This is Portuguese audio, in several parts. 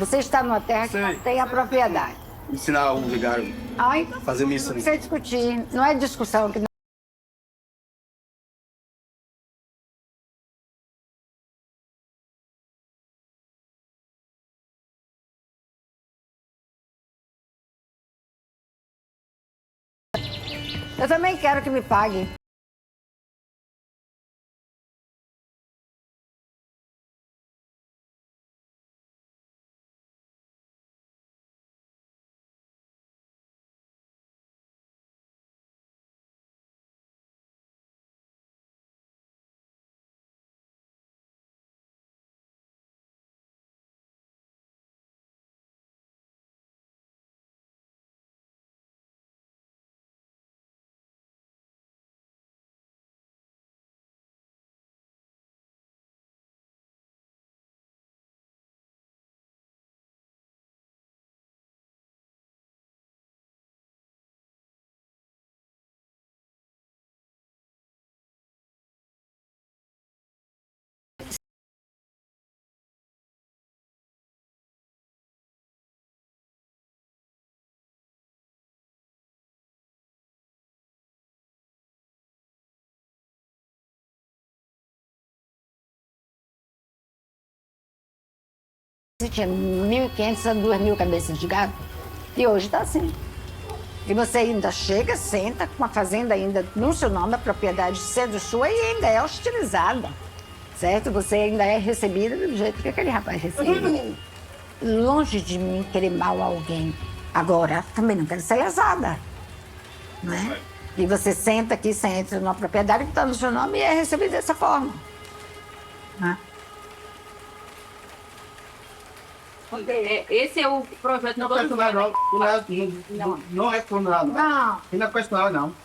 você está numa terra que não tem a propriedade. Ensinar o vigário Então, fazer missa. Você discutir, não é discussão que eu também quero que me pague. Você tinha 1.500 a 2.000 cabeças de gado. E hoje está assim. E você ainda chega, senta com a fazenda ainda no seu nome, a propriedade sendo sua e ainda é hostilizada. Certo? Você ainda é recebida do jeito que aquele rapaz recebe. Longe de mim querer mal a alguém. Agora, também não quero ser lesada. Não é? E você senta aqui, você entra numa propriedade que está no seu nome e é recebida dessa forma. Não é? Esse é o projeto Não é questionável, não é questionável. Não. Não é questionável, não.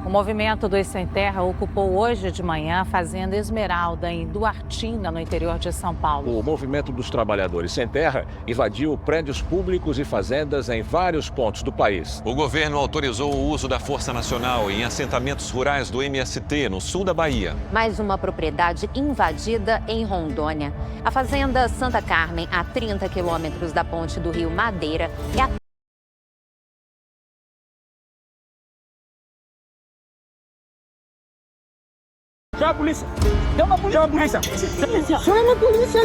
O movimento dos Sem Terra ocupou hoje de manhã a Fazenda Esmeralda, em Duartina, no interior de São Paulo. O movimento dos trabalhadores sem terra invadiu prédios públicos e fazendas em vários pontos do país. O governo autorizou o uso da Força Nacional em assentamentos rurais do MST, no sul da Bahia. Mais uma propriedade invadida em Rondônia. A Fazenda Santa Carmen, a 30 quilômetros da ponte do Rio Madeira, é a Chama a polícia! Chama a polícia! Chama a polícia!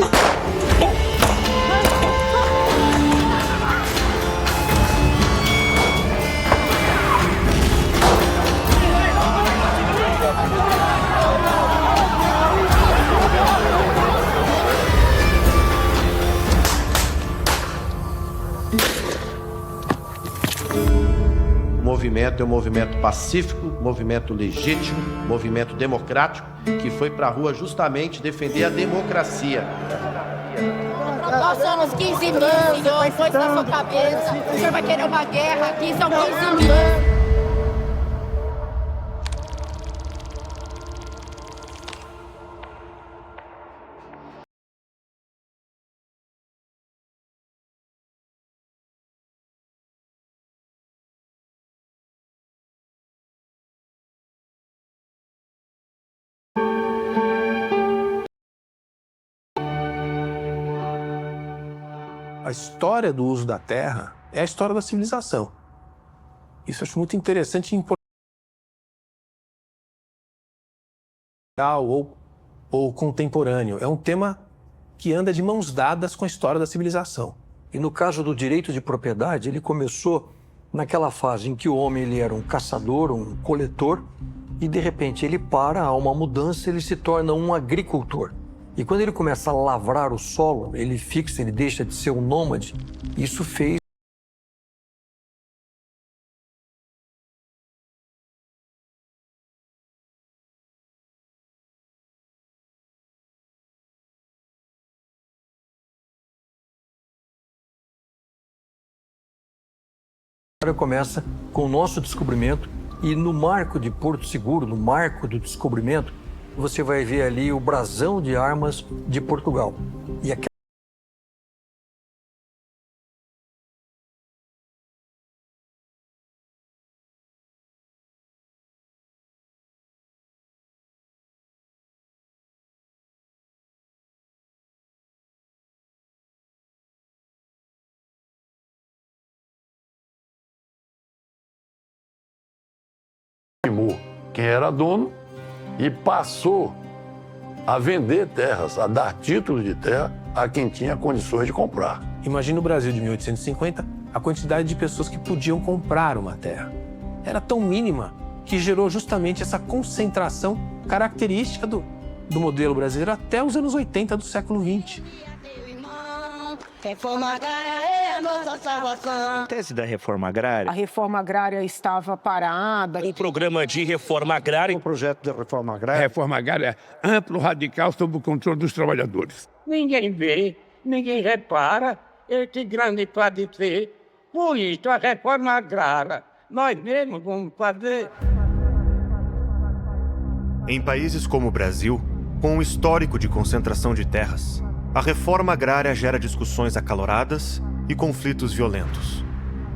O movimento é um movimento pacífico, movimento legítimo, movimento democrático, que foi para a rua justamente defender a democracia. Nós somos 15 mil, senhor, foi na sua cabeça. O senhor vai querer uma guerra aqui, são 15 mil. A história do uso da terra é a história da civilização. Isso eu acho muito interessante e importante. Ou contemporâneo. É um tema que anda de mãos dadas com a história da civilização. E no caso do direito de propriedade, ele começou naquela fase em que o homem ele era um caçador, um coletor, e de repente ele há uma mudança, ele se torna um agricultor. E quando ele começa a lavrar o solo, ele fixa, ele deixa de ser um nômade. Isso fez começa com o nosso descobrimento e no marco de Porto Seguro, no marco do descobrimento, você vai ver ali o brasão de armas de Portugal. E aquela quem era dono e passou a vender terras, a dar títulos de terra a quem tinha condições de comprar. Imagina o Brasil de 1850, a quantidade de pessoas que podiam comprar uma terra. Era tão mínima que gerou justamente essa concentração característica do modelo brasileiro até os anos 80 do século XX. Reforma agrária é a nossa salvação. A tese da reforma agrária. A reforma agrária estava parada. O programa de reforma agrária. O projeto de reforma agrária. Reforma agrária amplo, radical, sob o controle dos trabalhadores. Ninguém vê, ninguém repara. Esse grande padecer. Por isso, a reforma agrária. Nós mesmos vamos fazer. Em países como o Brasil, com um histórico de concentração de terras, a reforma agrária gera discussões acaloradas e conflitos violentos.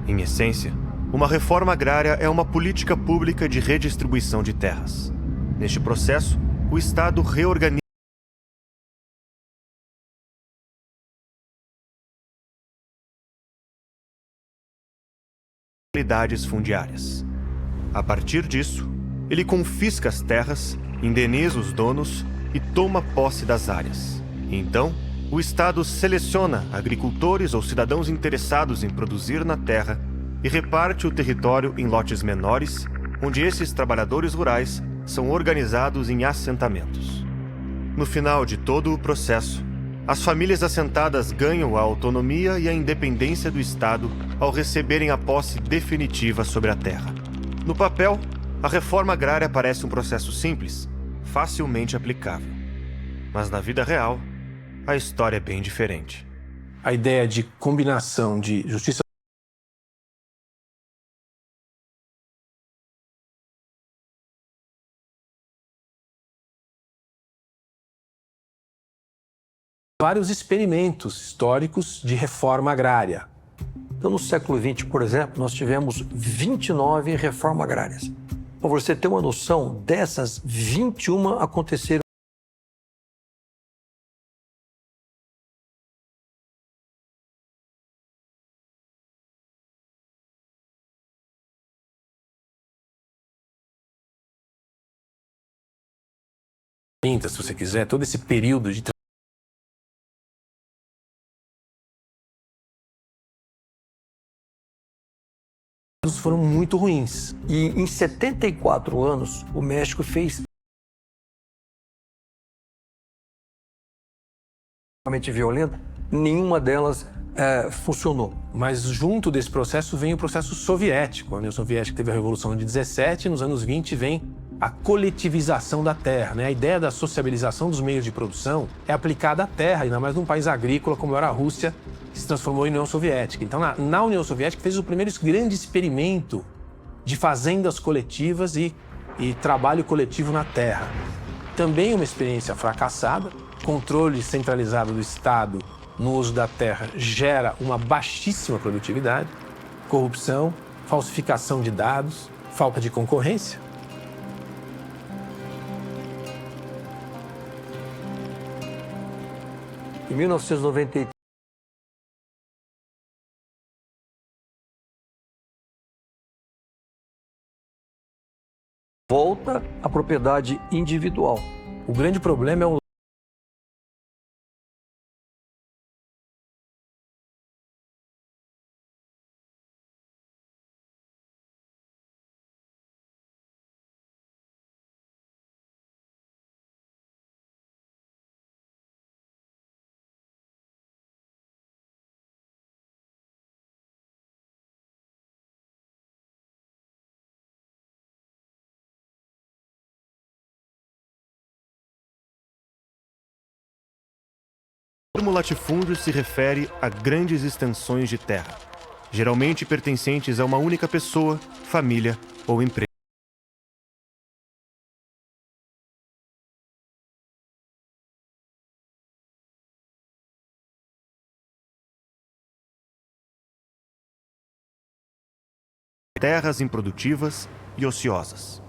Em essência, uma reforma agrária é uma política pública de redistribuição de terras. Neste processo, o Estado reorganiza unidades fundiárias. A partir disso, ele confisca as terras, indeniza os donos e toma posse das áreas. Então, o Estado seleciona agricultores ou cidadãos interessados em produzir na terra e reparte o território em lotes menores, onde esses trabalhadores rurais são organizados em assentamentos. No final de todo o processo, as famílias assentadas ganham a autonomia e a independência do Estado ao receberem a posse definitiva sobre a terra. No papel, a reforma agrária parece um processo simples, facilmente aplicável. Mas na vida real, a história é bem diferente. A ideia de combinação de justiça vários experimentos históricos de reforma agrária. Então, no século XX, por exemplo, nós tivemos 29 reformas agrárias. Para você ter uma noção, dessas 21 aconteceram se você quiser, todo esse período de foram muito ruins. E em 74 anos, o México fez violenta, nenhuma delas funcionou. Mas junto desse processo vem o processo soviético. A União Soviética teve a Revolução de 17, nos anos 20 vem a coletivização da terra, né? A ideia da sociabilização dos meios de produção é aplicada à terra, ainda mais num país agrícola como era a Rússia, que se transformou em União Soviética. Então, na União Soviética fez o primeiro grande experimento de fazendas coletivas e trabalho coletivo na terra. Também uma experiência fracassada, controle centralizado do Estado no uso da terra gera uma baixíssima produtividade, corrupção, falsificação de dados, falta de concorrência. Em 1993, Volta à propriedade individual. O grande problema é o O termo latifúndio se refere a grandes extensões de terra, geralmente pertencentes a uma única pessoa, família ou empresa. Terras improdutivas e ociosas.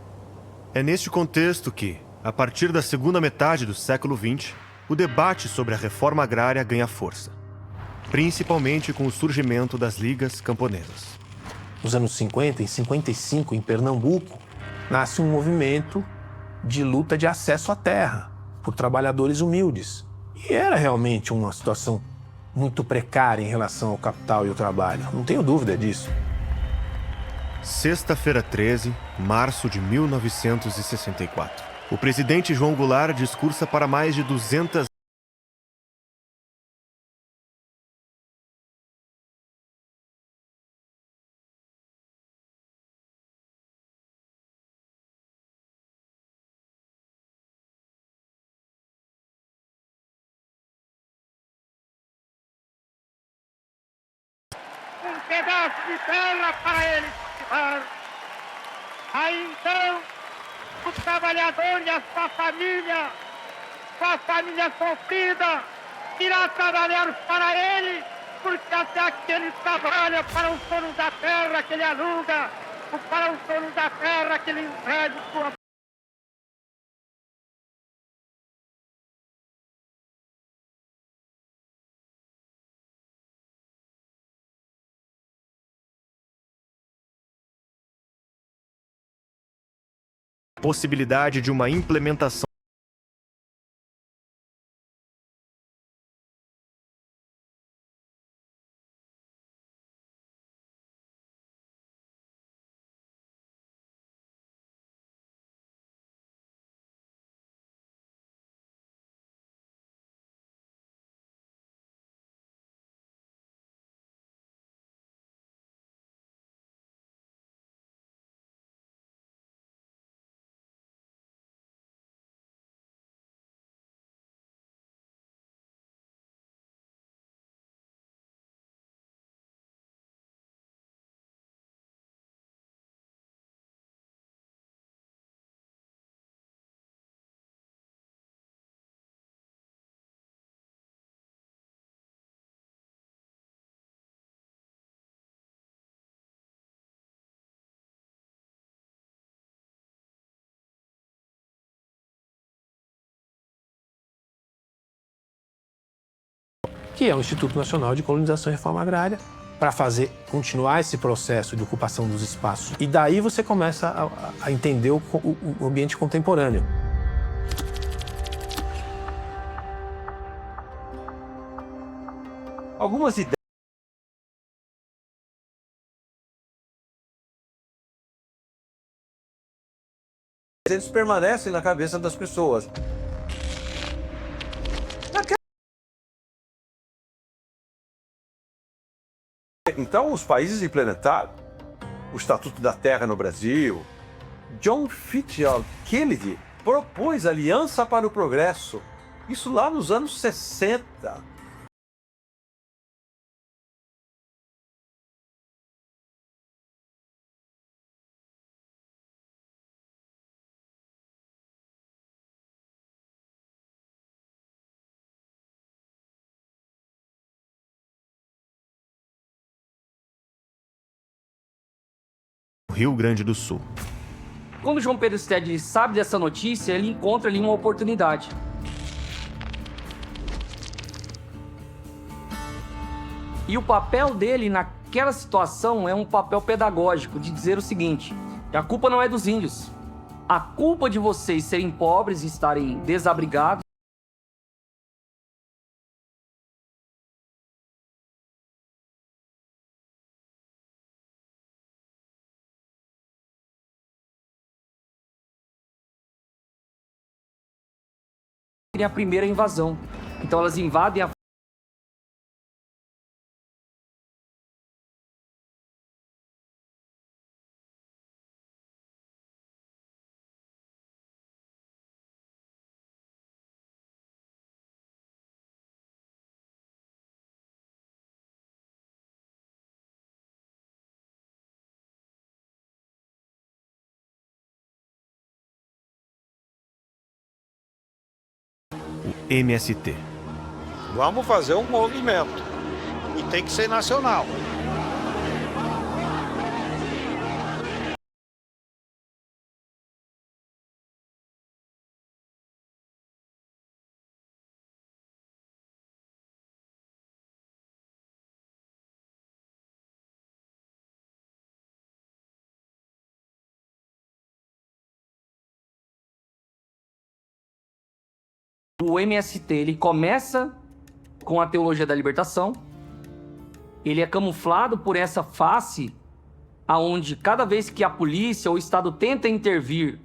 É neste contexto que, a partir da segunda metade do século XX, o debate sobre a reforma agrária ganha força, principalmente com o surgimento das ligas camponesas. Nos anos 50, em 55, em Pernambuco, nasce um movimento de luta de acesso à terra por trabalhadores humildes. E era realmente uma situação muito precária em relação ao capital e ao trabalho, não tenho dúvida disso. Sexta-feira 13, março de 1964. O presidente João Goulart discursa para mais de 200 um pedaço de terra para eles cultivar. Aí então, o trabalhador e a sua família sofrida, irá trabalhar para ele, porque até que ele trabalha para os donos da terra que ele aluga, ou para os donos da terra que ele entrega sua. Possibilidade de uma implementação que é o Instituto Nacional de Colonização e Reforma Agrária, para continuar esse processo de ocupação dos espaços. E daí você começa a entender o ambiente contemporâneo. Algumas ideias. Eles permanecem na cabeça das pessoas. Então, os países implementaram o Estatuto da Terra no Brasil. John Fitzgerald Kennedy propôs Aliança para o Progresso. Isso lá nos anos 60. Rio Grande do Sul. Quando João Pedro Stedley sabe dessa notícia, ele encontra ali uma oportunidade. E o papel dele naquela situação é um papel pedagógico, de dizer o seguinte: a culpa não é dos índios, a culpa de vocês serem pobres e estarem desabrigados a primeira invasão. Então elas invadem a MST. Vamos fazer um movimento. E tem que ser nacional. O MST, ele começa com a teologia da libertação, ele é camuflado por essa face aonde cada vez que a polícia ou o Estado tenta intervir,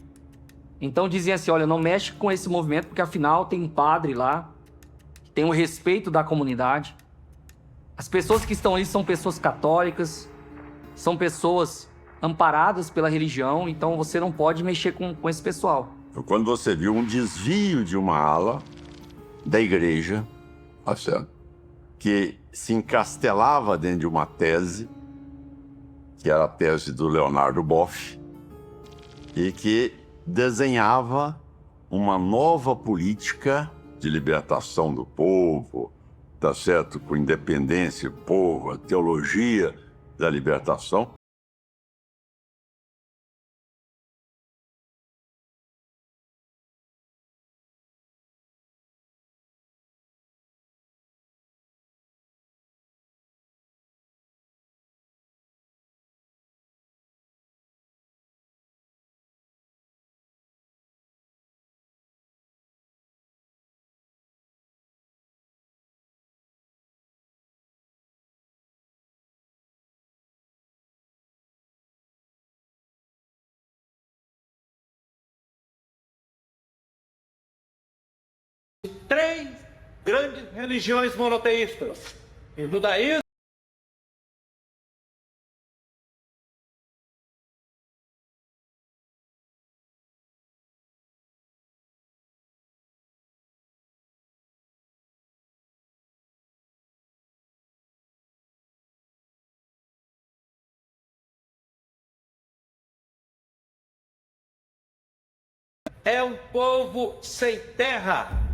então dizem assim, olha, não mexe com esse movimento porque afinal tem um padre lá, que tem o respeito da comunidade. As pessoas que estão ali são pessoas católicas, são pessoas amparadas pela religião, então você não pode mexer com esse pessoal. Quando você viu um desvio de uma ala da igreja, que se encastelava dentro de uma tese, que era a tese do Leonardo Boff, e que desenhava uma nova política de libertação do povo, tá certo? Com independência do povo, a teologia da libertação. Três grandes religiões monoteístas: o judaísmo, é um povo sem terra.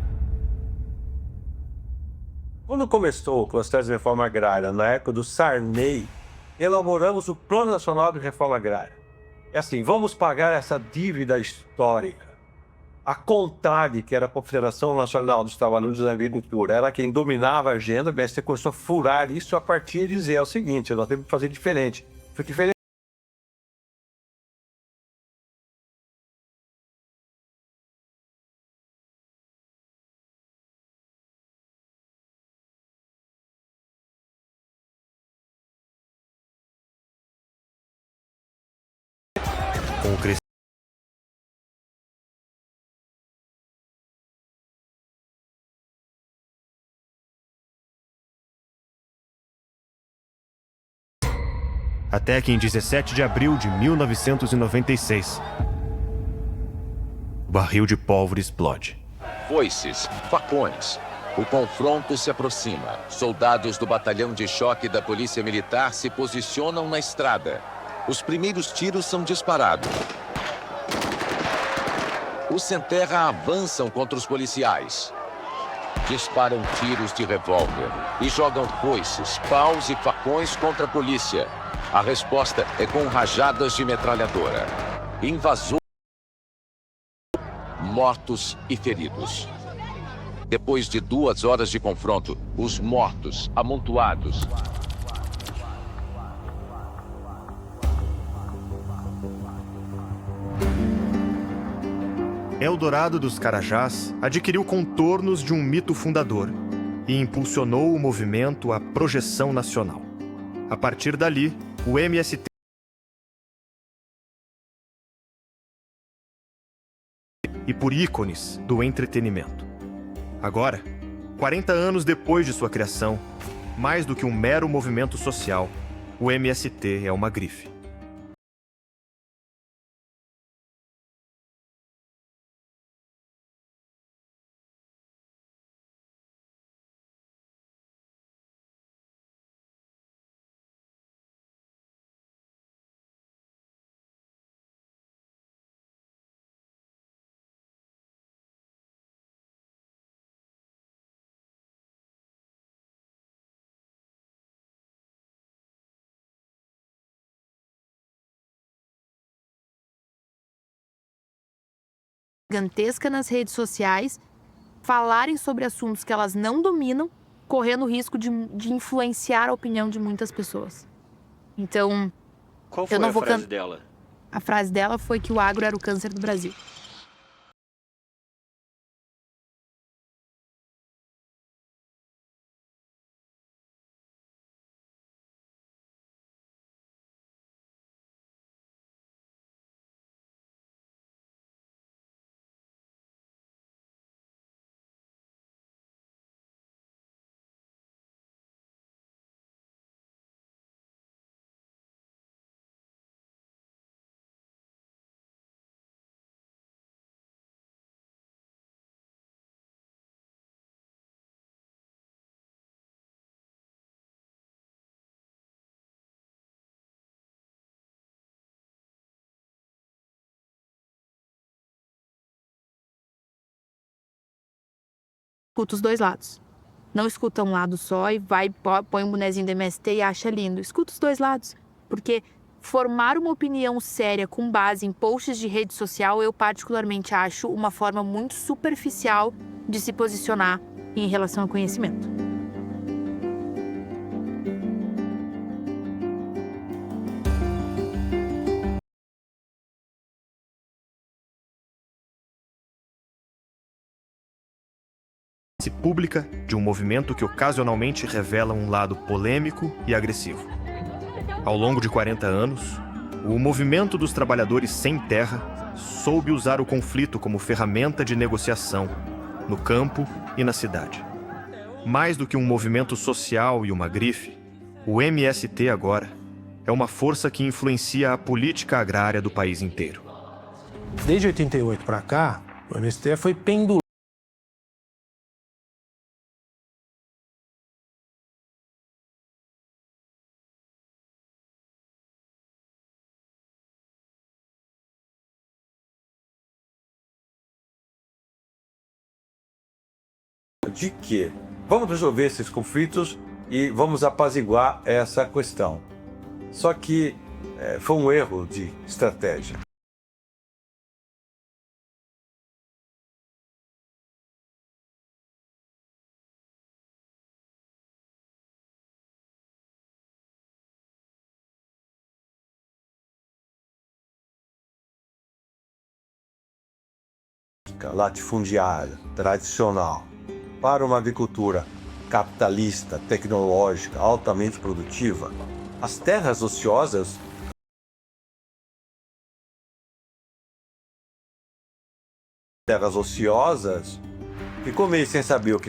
Quando começou o processo de reforma agrária, na época do Sarney, elaboramos o Plano Nacional de Reforma Agrária. É assim, vamos pagar essa dívida histórica. A CONTAG, que era a Confederação Nacional dos Trabalhadores da Agricultura, era quem dominava a agenda, mas você começou a furar isso a partir de dizer o seguinte, nós temos que fazer diferente. Foi diferente. Com o crescimento até que em 17 de abril de 1996, o barril de pólvora explode. Foices, facões. O confronto se aproxima. Soldados do batalhão de choque da Polícia Militar se posicionam na estrada. Os primeiros tiros são disparados. Os sem terra avançam contra os policiais. Disparam tiros de revólver e jogam foices, paus e facões contra a polícia. A resposta é com rajadas de metralhadora. Invasor, mortos e feridos. Depois de 2 horas de confronto, os mortos, amontoados, Eldorado dos Carajás adquiriu contornos de um mito fundador e impulsionou o movimento à projeção nacional. A partir dali, o MST e por ícones do entretenimento. Agora, 40 anos depois de sua criação, mais do que um mero movimento social, o MST é uma grife. Gigantesca nas redes sociais, falarem sobre assuntos que elas não dominam, correndo o risco de influenciar a opinião de muitas pessoas. Então, Qual foi eu não a vou frase dela? A frase dela foi que o agro era o câncer do Brasil. Escuta os dois lados. Não escuta um lado só e põe um bonezinho do MST e acha lindo. Escuta os dois lados. Porque formar uma opinião séria com base em posts de rede social, eu particularmente acho uma forma muito superficial de se posicionar em relação ao conhecimento. Pública de um movimento que ocasionalmente revela um lado polêmico e agressivo. Ao longo de 40 anos, o movimento dos trabalhadores sem terra soube usar o conflito como ferramenta de negociação no campo e na cidade. Mais do que um movimento social e uma grife, o MST agora é uma força que influencia a política agrária do país inteiro. Desde 88 para cá, o MST foi pendulando de que vamos resolver esses conflitos e vamos apaziguar essa questão. Só que foi um erro de estratégia. Latifundiária, tradicional, para uma agricultura capitalista, tecnológica, altamente produtiva, as terras ociosas ficou meio sem saber o que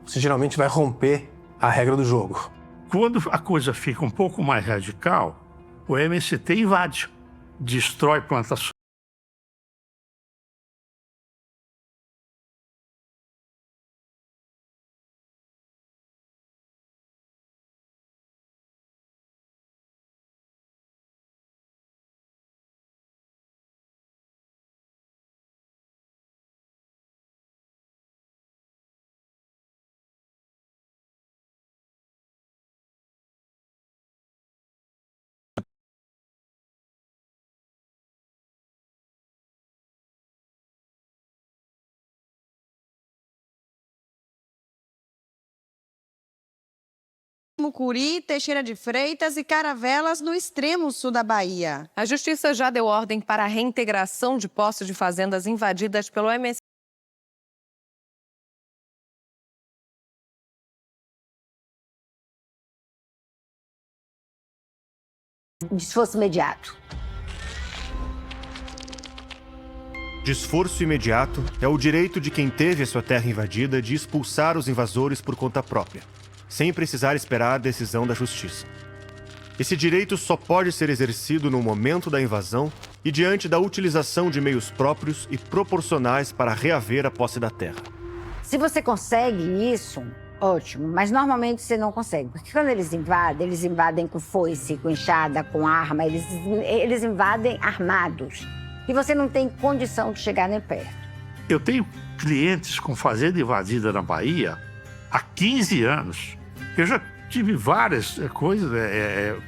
você geralmente vai romper a regra do jogo. Quando a coisa fica um pouco mais radical, o MST invade, destrói plantações. Mucuri, Teixeira de Freitas e Caravelas, no extremo sul da Bahia. A Justiça já deu ordem para a reintegração de posses de fazendas invadidas pelo MST. Esforço imediato. Desforço imediato é o direito de quem teve a sua terra invadida de expulsar os invasores por conta própria, sem precisar esperar a decisão da justiça. Esse direito só pode ser exercido no momento da invasão e diante da utilização de meios próprios e proporcionais para reaver a posse da terra. Se você consegue isso, ótimo, mas normalmente você não consegue. Porque quando eles invadem com foice, com enxada, com arma, eles invadem armados. E você não tem condição de chegar nem perto. Eu tenho clientes com fazenda invadida na Bahia há 15 anos. Eu já tive várias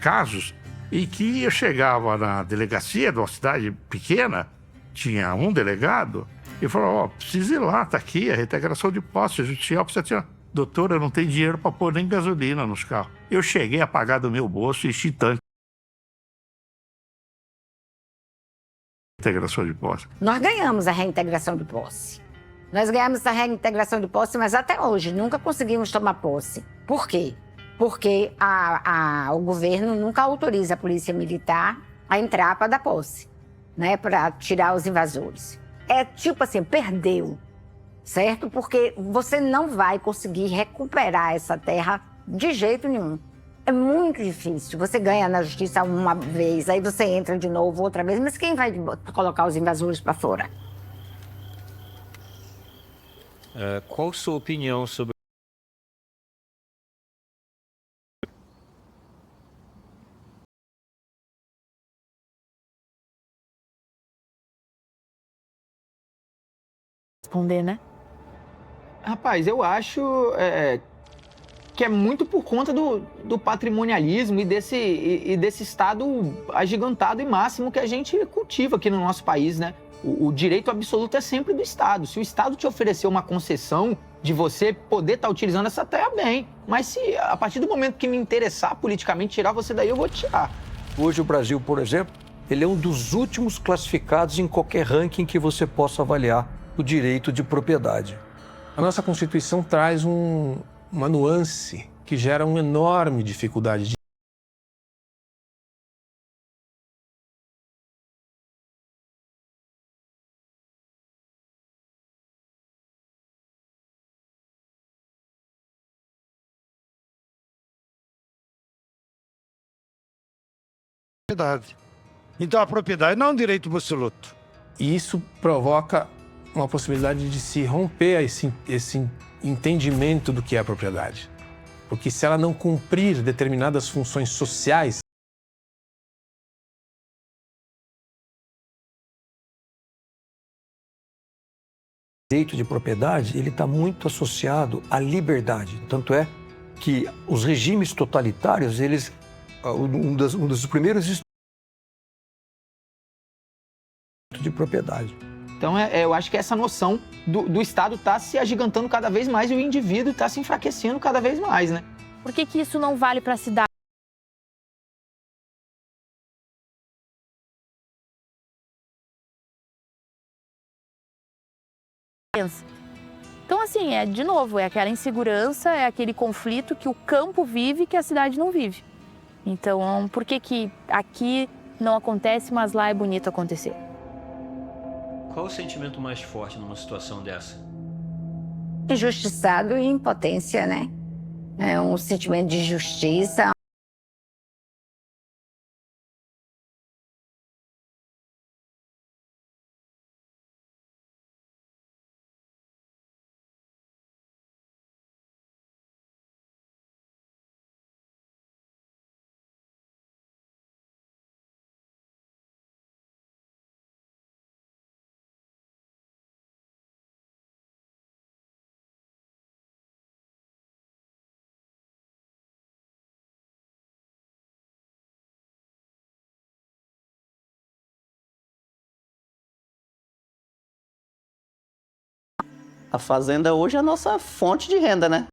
casos em que eu chegava na delegacia de uma cidade pequena, tinha um delegado, e falava, precisa ir lá, tá aqui, a reintegração de posse judicial, precisa tirar. Doutora, não tem dinheiro para pôr nem gasolina nos carros. Eu cheguei a pagar do meu bolso e enchi tanque. Reintegração de posse. Nós ganhamos a reintegração de posse. Nós ganhamos a reintegração de posse, mas até hoje nunca conseguimos tomar posse. Por quê? Porque o governo nunca autoriza a polícia militar a entrar para dar posse, né, para tirar os invasores. É tipo assim, perdeu, certo? Porque você não vai conseguir recuperar essa terra de jeito nenhum. É muito difícil. Você ganha na justiça uma vez, aí você entra de novo outra vez, mas quem vai colocar os invasores para fora? Qual a sua opinião sobre... Responder, né? Rapaz, eu acho que é muito por conta do patrimonialismo e desse Estado agigantado e máximo que a gente cultiva aqui no nosso país, né? O direito absoluto é sempre do Estado. Se o Estado te oferecer uma concessão de você poder estar utilizando essa terra, bem. Mas se a partir do momento que me interessar politicamente tirar você daí, eu vou tirar. Hoje o Brasil, por exemplo, ele é um dos últimos classificados em qualquer ranking que você possa avaliar o direito de propriedade. A nossa Constituição traz uma nuance que gera uma enorme dificuldade de... Então a propriedade não é um direito absoluto. E isso provoca uma possibilidade de se romper esse entendimento do que é a propriedade. Porque se ela não cumprir determinadas funções sociais, O direito de propriedade ele está muito associado à liberdade. Tanto é que os regimes totalitários, um dos primeiros de propriedade. Então, eu acho que essa noção do Estado está se agigantando cada vez mais e o indivíduo está se enfraquecendo cada vez mais, né? Por que isso não vale para a cidade? Então, assim, de novo, é aquela insegurança, é aquele conflito que o campo vive que a cidade não vive. Então, por que aqui não acontece, mas lá é bonito acontecer? Qual o sentimento mais forte numa situação dessa? Injustiçado e impotência, né? É um sentimento de justiça. A fazenda hoje é a nossa fonte de renda, né?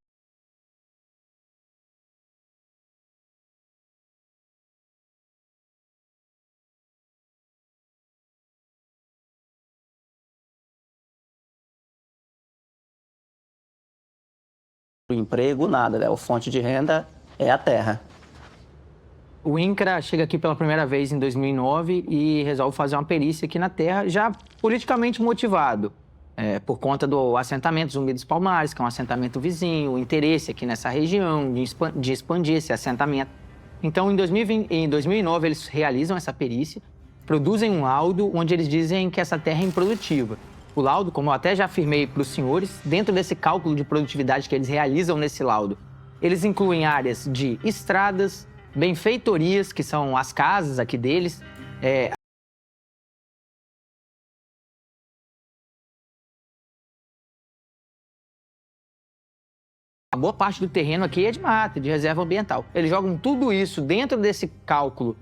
O emprego, nada, né? A fonte de renda é a terra. O INCRA chega aqui pela primeira vez em 2009 e resolve fazer uma perícia aqui na terra, já politicamente motivado, por conta do assentamento Zumbi dos Palmares, que é um assentamento vizinho, o interesse aqui nessa região de expandir esse assentamento. Então, em 2009, eles realizam essa perícia, produzem um laudo onde eles dizem que essa terra é improdutiva. O laudo, como eu até já afirmei para os senhores, dentro desse cálculo de produtividade que eles realizam nesse laudo, eles incluem áreas de estradas, benfeitorias, que são as casas aqui deles, a boa parte do terreno aqui é de mata, de reserva ambiental. Eles jogam tudo isso dentro desse cálculo,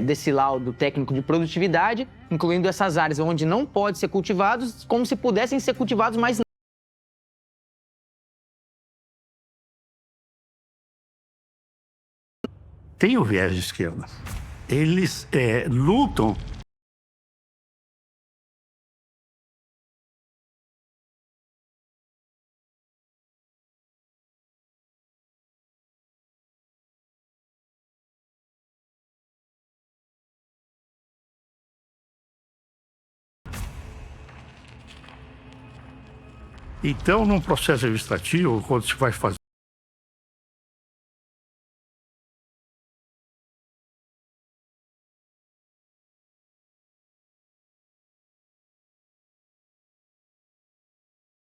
desse laudo técnico de produtividade, incluindo essas áreas onde não pode ser cultivados, como se pudessem ser cultivados, mas não. Tem o viés de esquerda. Eles lutam Então, num processo administrativo, quando se vai fazer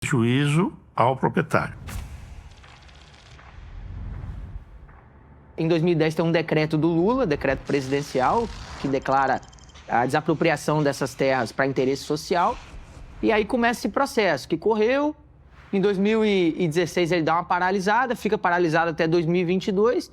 juízo ao proprietário. Em 2010 tem um decreto do Lula, decreto presidencial, que declara a desapropriação dessas terras para interesse social. E aí começa esse processo que correu. Em 2016 ele dá uma paralisada, fica paralisado até 2022.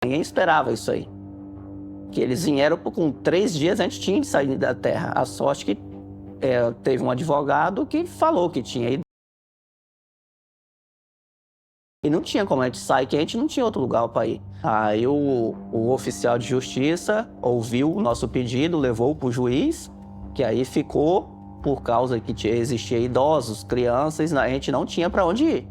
Ninguém esperava isso aí. Que eles vieram com 3 dias antes tinha de sair da terra. A sorte que teve um advogado que falou que tinha ido. E não tinha como a gente sair, que a gente não tinha outro lugar para ir. Aí o oficial de justiça ouviu o nosso pedido, levou para o juiz, que aí ficou, por causa que existia idosos, crianças, a gente não tinha para onde ir.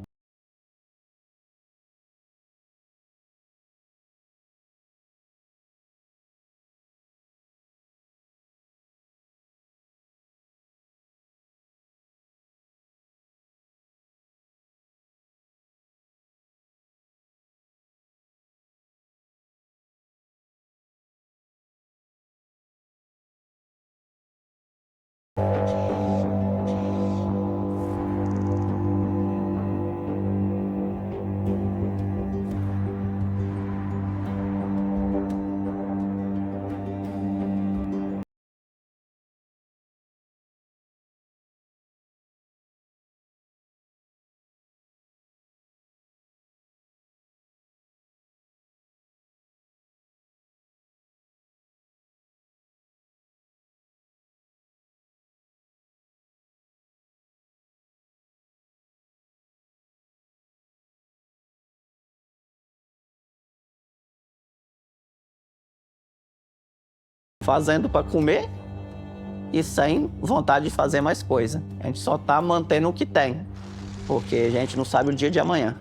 Fazendo para comer e sem vontade de fazer mais coisa. A gente só está mantendo o que tem, porque a gente não sabe o dia de amanhã.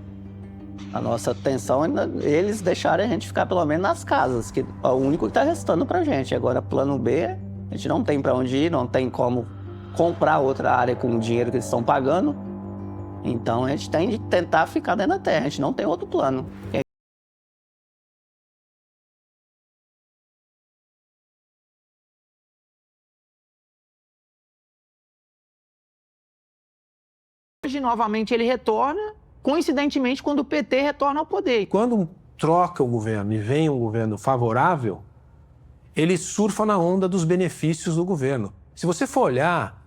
A nossa atenção é eles deixarem a gente ficar pelo menos nas casas, que é o único que está restando para a gente. Agora, plano B, a gente não tem para onde ir, não tem como comprar outra área com o dinheiro que eles estão pagando. Então, a gente tem de tentar ficar dentro da terra, a gente não tem outro plano. Hoje, novamente, ele retorna, coincidentemente, quando o PT retorna ao poder. Quando troca o governo e vem um governo favorável, ele surfa na onda dos benefícios do governo. Se você for olhar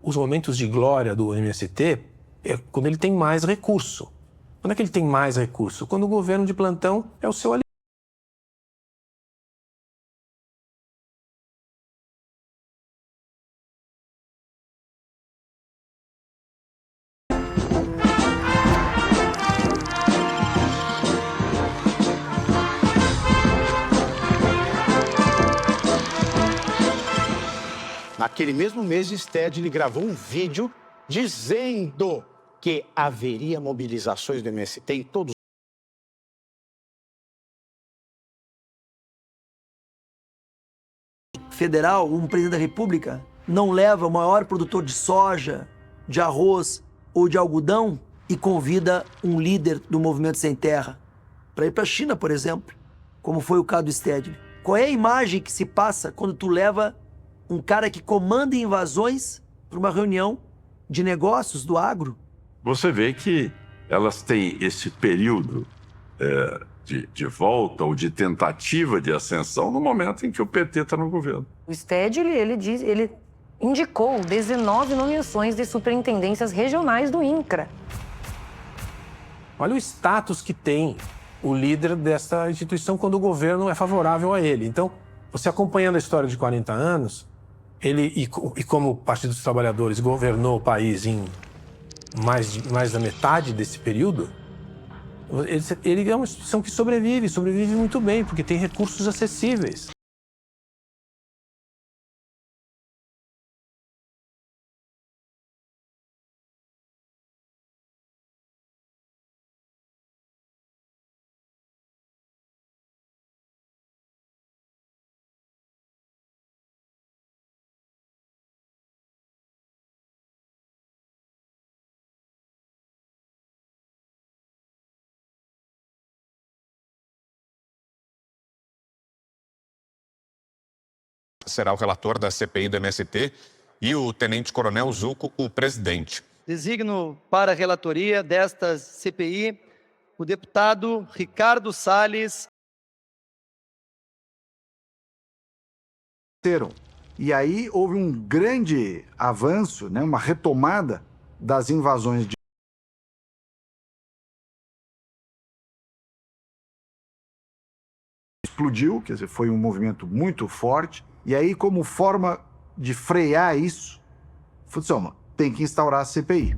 os momentos de glória do MST, é quando ele tem mais recurso. Quando é que ele tem mais recurso? Quando o governo de plantão é o seu aliado. Naquele mesmo mês, Stedley gravou um vídeo dizendo que haveria mobilizações do MST em todos federal, um presidente da República não leva o maior produtor de soja, de arroz ou de algodão e convida um líder do movimento sem terra para ir para a China, por exemplo, como foi o caso do Stedley. Qual é a imagem que se passa quando tu leva um cara que comanda invasões para uma reunião de negócios do agro? Você vê que elas têm esse período de volta ou de tentativa de ascensão no momento em que o PT está no governo. O Stedley, ele indicou 19 nomeações de superintendências regionais do INCRA. Olha o status que tem o líder dessa instituição quando o governo é favorável a ele. Então, você acompanhando a história de 40 anos, e como o Partido dos Trabalhadores governou o país em mais da metade desse período, ele é uma instituição que sobrevive muito bem, porque tem recursos acessíveis. Será o relator da CPI do MST e o tenente-coronel Zuco, o presidente. Designo para a relatoria desta CPI o deputado Ricardo Salles. E aí houve um grande avanço, né, uma retomada das invasões de explodiu, quer dizer, foi um movimento muito forte. E aí, como forma de frear isso, falou assim, tem que instaurar a CPI.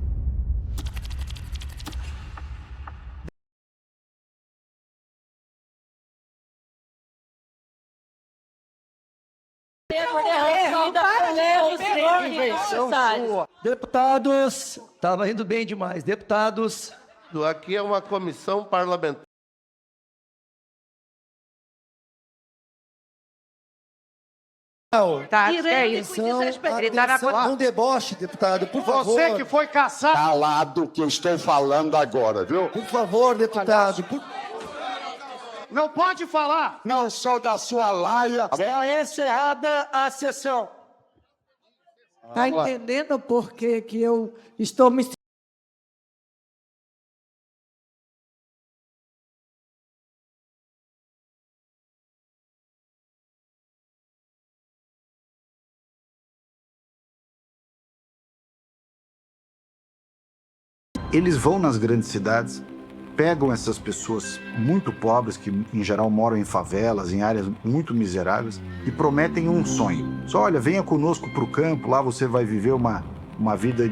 Deputados, estava indo bem demais. Deputados. Aqui é uma comissão parlamentar. Tá, é isso. Um deboche, deputado, por favor. Você que foi caçado. Calado que eu estou falando agora, viu? Por favor, deputado. Não pode falar. Não sou da sua laia. É encerrada a sessão. Tá entendendo por que eu estou me Eles vão nas grandes cidades, pegam essas pessoas muito pobres, que em geral moram em favelas, em áreas muito miseráveis, e prometem um sonho. Só, olha, venha conosco para o campo, lá você vai viver uma vida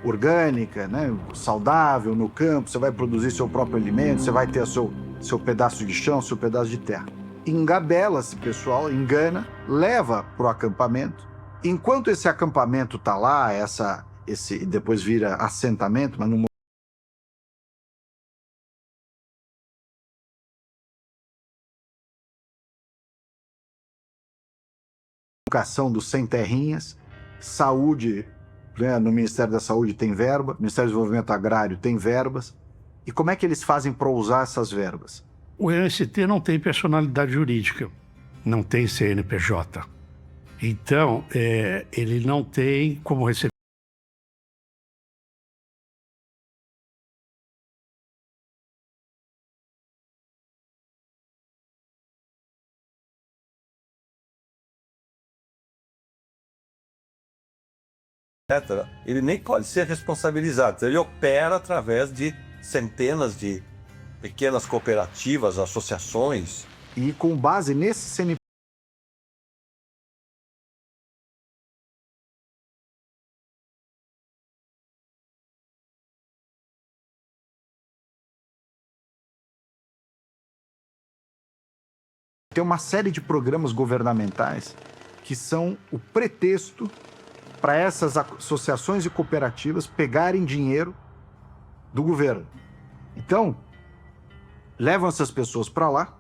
orgânica, né, saudável no campo, você vai produzir seu próprio alimento, você vai ter seu pedaço de chão, seu pedaço de terra. Engabela esse pessoal, engana, leva para o acampamento. Enquanto esse acampamento está lá, depois vira assentamento, mas numa educação dos sem terrinhas, saúde, né, no Ministério da Saúde tem verba, Ministério do Desenvolvimento Agrário tem verbas. E como é que eles fazem para usar essas verbas? O MST não tem personalidade jurídica, não tem CNPJ. Então, ele não tem como receber. Ele nem pode ser responsabilizado. Ele opera através de centenas de pequenas cooperativas, associações. E com base nesse CNPJ, tem uma série de programas governamentais que são o pretexto para essas associações e cooperativas pegarem dinheiro do governo. Então, levam essas pessoas para lá,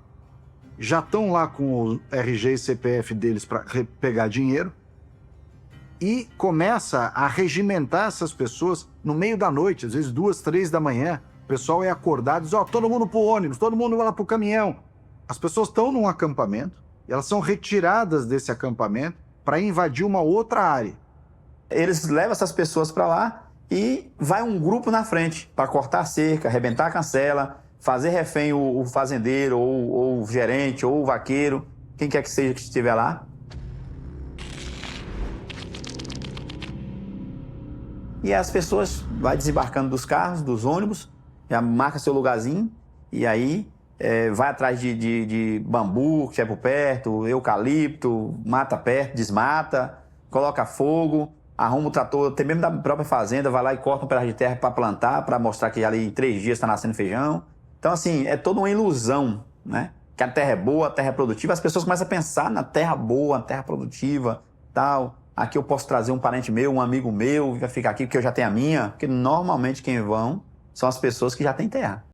já estão lá com o RG e CPF deles para pegar dinheiro e começa a regimentar essas pessoas no meio da noite, às vezes 2, 3 da manhã. O pessoal é acordado e diz, todo mundo pro ônibus, todo mundo vai lá pro caminhão. As pessoas estão num acampamento e elas são retiradas desse acampamento para invadir uma outra área. Eles levam essas pessoas para lá e vai um grupo na frente para cortar a cerca, arrebentar a cancela, fazer refém o fazendeiro, ou o gerente, ou o vaqueiro, quem quer que seja que estiver lá. E as pessoas vão desembarcando dos carros, dos ônibus, já marca seu lugarzinho, e aí vai atrás de bambu que é por perto, eucalipto, mata perto, desmata, coloca fogo, arruma o trator, até mesmo da própria fazenda, vai lá e corta um pedaço de terra para plantar, para mostrar que ali em 3 dias está nascendo feijão. Então, assim, é toda uma ilusão, né? Que a terra é boa, a terra é produtiva. As pessoas começam a pensar na terra boa, na terra produtiva, tal. Aqui eu posso trazer um parente meu, um amigo meu, vai ficar aqui porque eu já tenho a minha. Porque normalmente quem vão são as pessoas que já têm terra.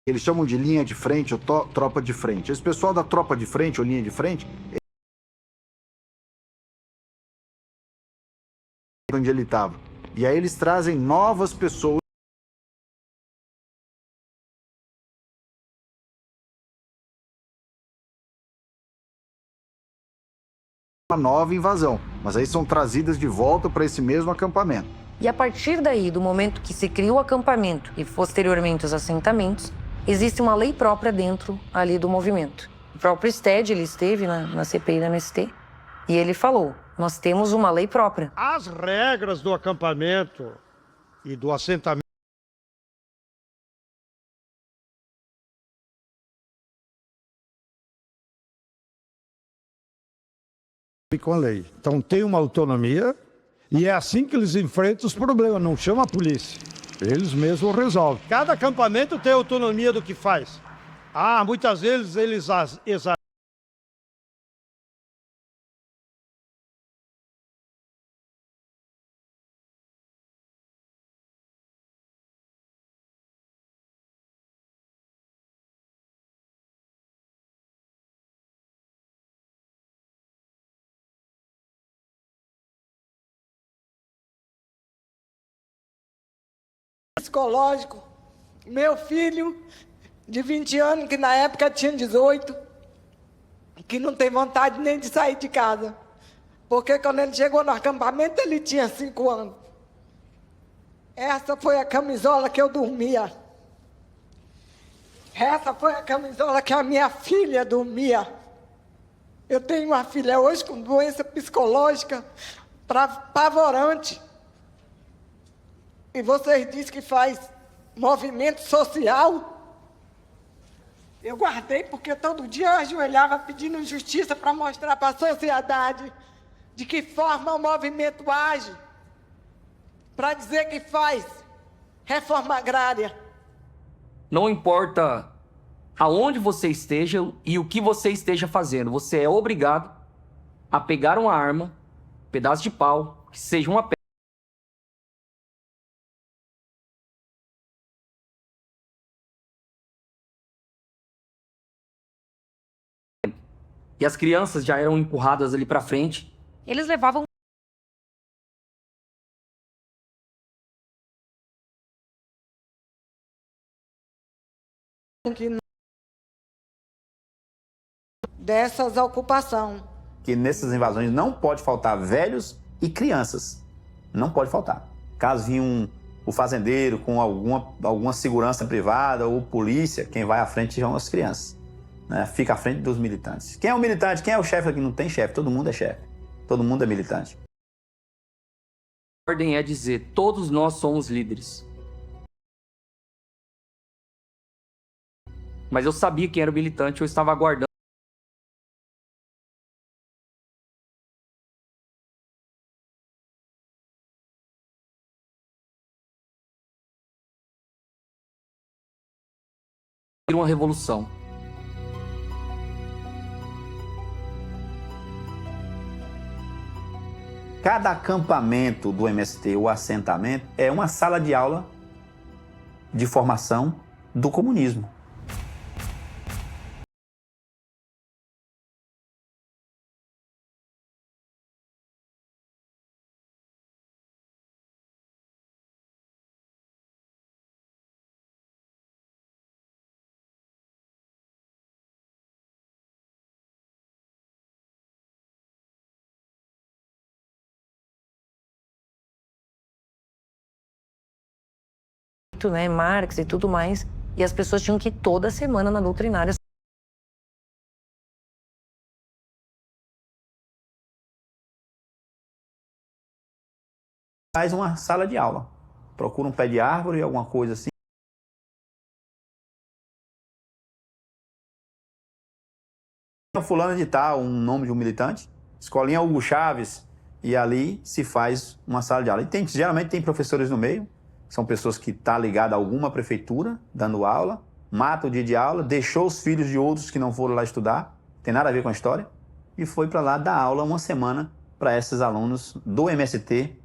Eles chamam de linha de frente ou tropa de frente. Esse pessoal da tropa de frente ou linha de frente, onde ele estava. E aí eles trazem novas pessoas. Uma nova invasão, mas aí são trazidas de volta para esse mesmo acampamento. E a partir daí, do momento que se cria o acampamento e posteriormente os assentamentos, existe uma lei própria dentro ali do movimento. O próprio Sted, ele esteve na CPI da MST e ele falou, nós temos uma lei própria. As regras do acampamento e do assentamento com a lei. Então tem uma autonomia e é assim que eles enfrentam os problemas, não chama a polícia. Eles mesmos resolvem. Cada acampamento tem autonomia do que faz. Muitas vezes eles exageram. Psicológico. Meu filho, de 20 anos, que na época tinha 18, que não tem vontade nem de sair de casa. Porque quando ele chegou no acampamento, ele tinha 5 anos. Essa foi a camisola que eu dormia. Essa foi a camisola que a minha filha dormia. Eu tenho uma filha hoje com doença psicológica apavorante. E vocês dizem que faz movimento social? Eu guardei porque todo dia eu ajoelhava pedindo justiça para mostrar para a sociedade de que forma o movimento age, para dizer que faz reforma agrária. Não importa aonde você esteja e o que você esteja fazendo, você é obrigado a pegar uma arma, um pedaço de pau, que seja uma pedra, e as crianças já eram empurradas ali para frente. Eles levavam dessas ocupações. Que nessas invasões não pode faltar velhos e crianças. Não pode faltar. Caso venha o fazendeiro com alguma segurança privada ou polícia, quem vai à frente são as crianças. Né? Fica à frente dos militantes. Quem é o militante? Quem é o chefe aqui? Não tem chefe, todo mundo é chefe. Todo mundo é militante. A ordem é dizer, todos nós somos líderes. Mas eu sabia quem era o militante, eu estava aguardando. Uma revolução. Cada acampamento do MST, o assentamento, é uma sala de aula de formação do comunismo. Né, Marx e tudo mais, e as pessoas tinham que ir toda semana na doutrinária. Faz uma sala de aula, procura um pé de árvore, alguma coisa assim. Fulano de tal, um nome de um militante, escolinha Hugo Chaves, e ali se faz uma sala de aula. E geralmente tem professores no meio, são pessoas que estão ligadas a alguma prefeitura, dando aula, mata o dia de aula, deixou os filhos de outros que não foram lá estudar, tem nada a ver com a história, e foi para lá dar aula uma semana para esses alunos do MST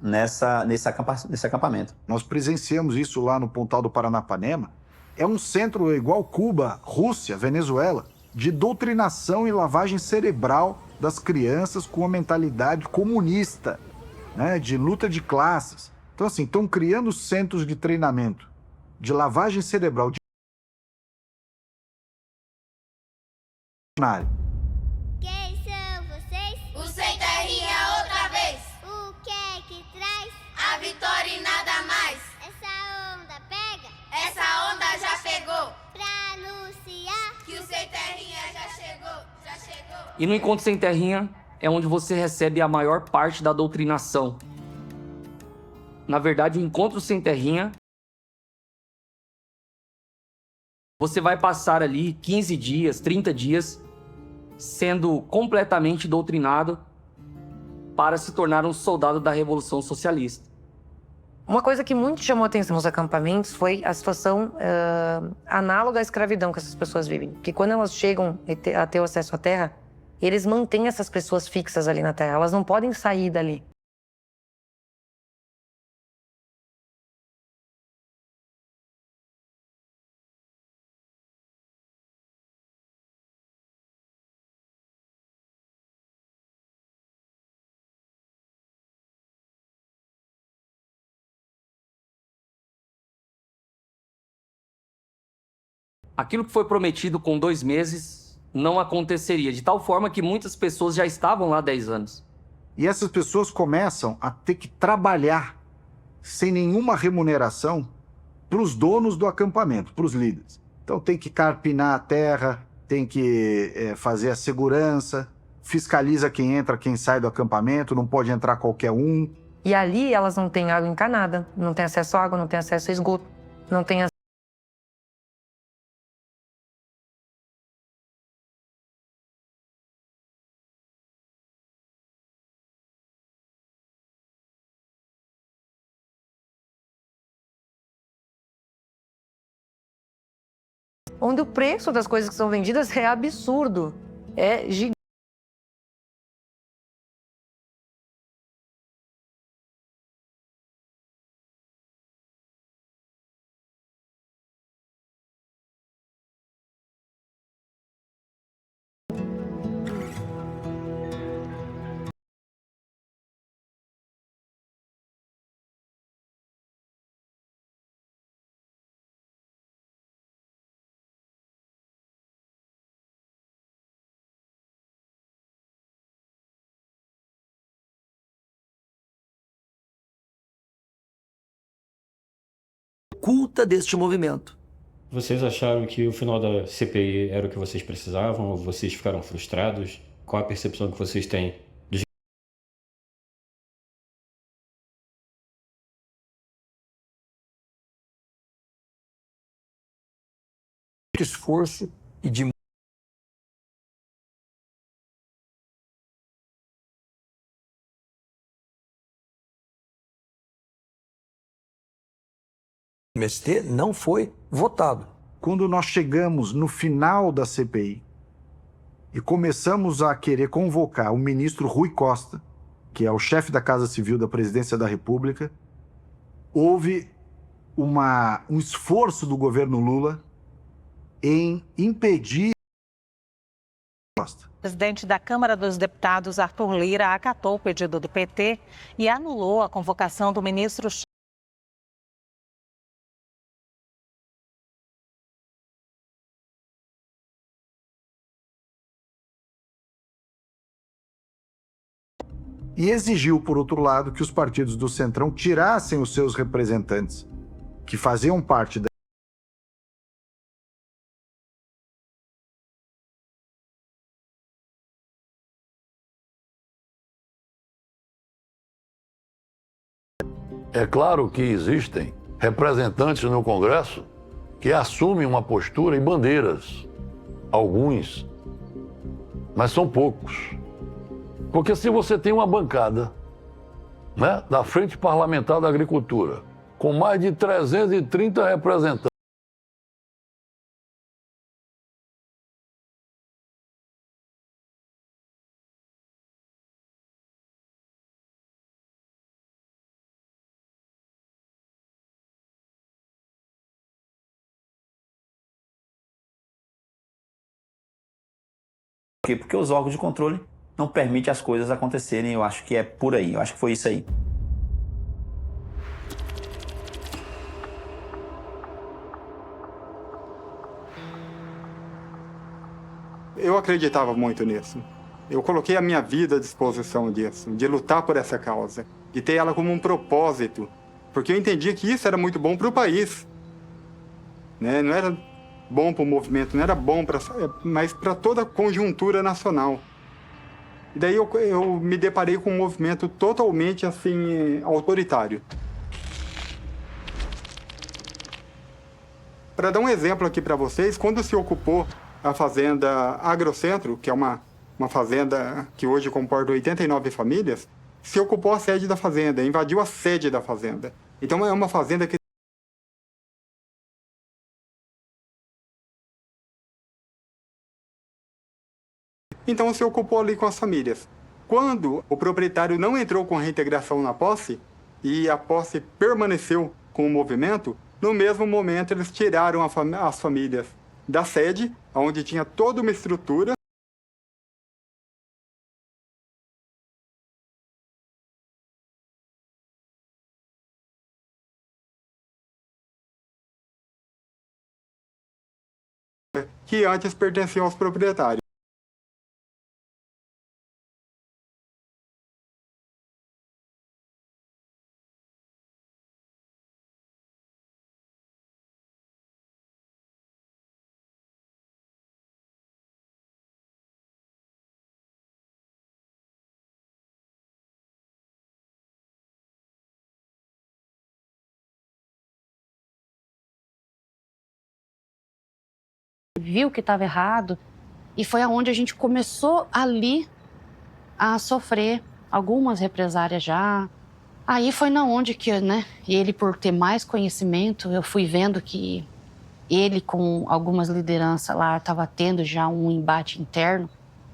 nesse acampamento. Nós presenciamos isso lá no Pontal do Paranapanema. É um centro igual Cuba, Rússia, Venezuela, de doutrinação e lavagem cerebral das crianças com a mentalidade comunista, né, de luta de classes. Então, assim, estão criando centros de treinamento, de lavagem cerebral. Quem são vocês? O Sem Terrinha outra vez. O que é que traz? A vitória e nada mais. Essa onda pega? Essa onda já pegou. Pra anunciar que o Sem Terrinha já chegou. E no Encontro Sem Terrinha é onde você recebe a maior parte da doutrinação. Na verdade, o Encontro Sem Terrinha, você vai passar ali 15 dias, 30 dias, sendo completamente doutrinado para se tornar um soldado da Revolução Socialista. Uma coisa que muito chamou a atenção nos acampamentos foi a situação análoga à escravidão que essas pessoas vivem. Porque quando elas chegam a ter o acesso à terra, eles mantêm essas pessoas fixas ali na terra, elas não podem sair dali. Aquilo que foi prometido com 2 meses não aconteceria, de tal forma que muitas pessoas já estavam lá há 10 anos. E essas pessoas começam a ter que trabalhar sem nenhuma remuneração para os donos do acampamento, para os líderes. Então tem que carpinar a terra, tem que fazer a segurança, fiscaliza quem entra, quem sai do acampamento, não pode entrar qualquer um. E ali elas não têm água encanada, não têm acesso à água, não têm acesso a esgoto, não têm acesso. Onde o preço das coisas que são vendidas é absurdo, é gigante. Oculta deste movimento. Vocês acharam que o final da CPI era o que vocês precisavam? Ou vocês ficaram frustrados? Qual a percepção que vocês têm de esforço e de MST não foi votado. Quando nós chegamos no final da CPI e começamos a querer convocar o ministro Rui Costa, que é o chefe da Casa Civil da Presidência da República, houve um esforço do governo Lula em impedir. O presidente da Câmara dos Deputados, Arthur Lira, acatou o pedido do PT e anulou a convocação do ministro. E exigiu, por outro lado, que os partidos do Centrão tirassem os seus representantes, que faziam parte da. É claro que existem representantes no Congresso que assumem uma postura e bandeiras. Alguns, mas são poucos. Porque se você tem uma bancada, né, da Frente Parlamentar da Agricultura, com mais de 330 representantes, Por quê? Porque os órgãos de controle não permitem as coisas acontecerem. Eu acho que é por aí. Eu acho que foi isso aí. Eu acreditava muito nisso. Eu coloquei a minha vida à disposição disso, de lutar por essa causa, de ter ela como um propósito, porque eu entendia que isso era muito bom para o país, né? Não era bom para o movimento, não era bom mas para toda a conjuntura nacional. E daí eu me deparei com um movimento totalmente assim autoritário. Para dar um exemplo aqui para vocês, quando se ocupou a fazenda Agrocentro, que é uma fazenda que hoje comporta 89 famílias, se ocupou a sede da fazenda, invadiu a sede da fazenda. Então é uma fazenda que então se ocupou ali com as famílias. Quando o proprietário não entrou com a reintegração na posse, e a posse permaneceu com o movimento, no mesmo momento eles tiraram as famílias da sede, onde tinha toda uma estrutura, que antes pertenciam aos proprietários. Viu que estava errado e foi aonde a gente começou ali a sofrer algumas represárias já. Aí foi na onde que, né, ele por ter mais conhecimento, eu fui vendo que ele com algumas lideranças lá estava tendo já um embate interno,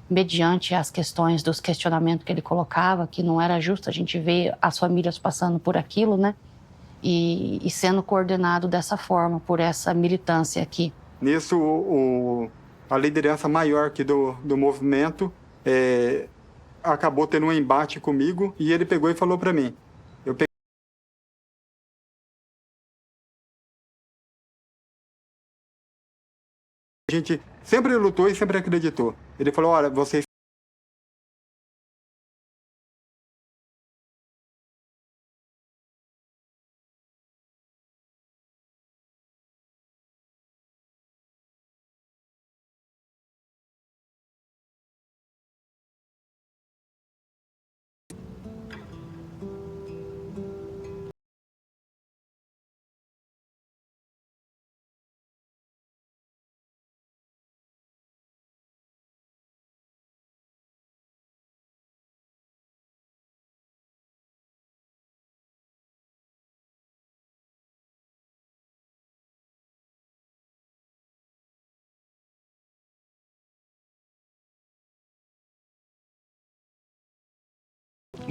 mediante as questões dos questionamentos que ele colocava, que não era justo a gente ver as famílias passando por aquilo, né, e sendo coordenado dessa forma, por essa militância aqui. Nisso, a liderança maior aqui do movimento acabou tendo um embate comigo e ele pegou e falou para mim. A gente sempre lutou e sempre acreditou. Ele falou, olha, vocês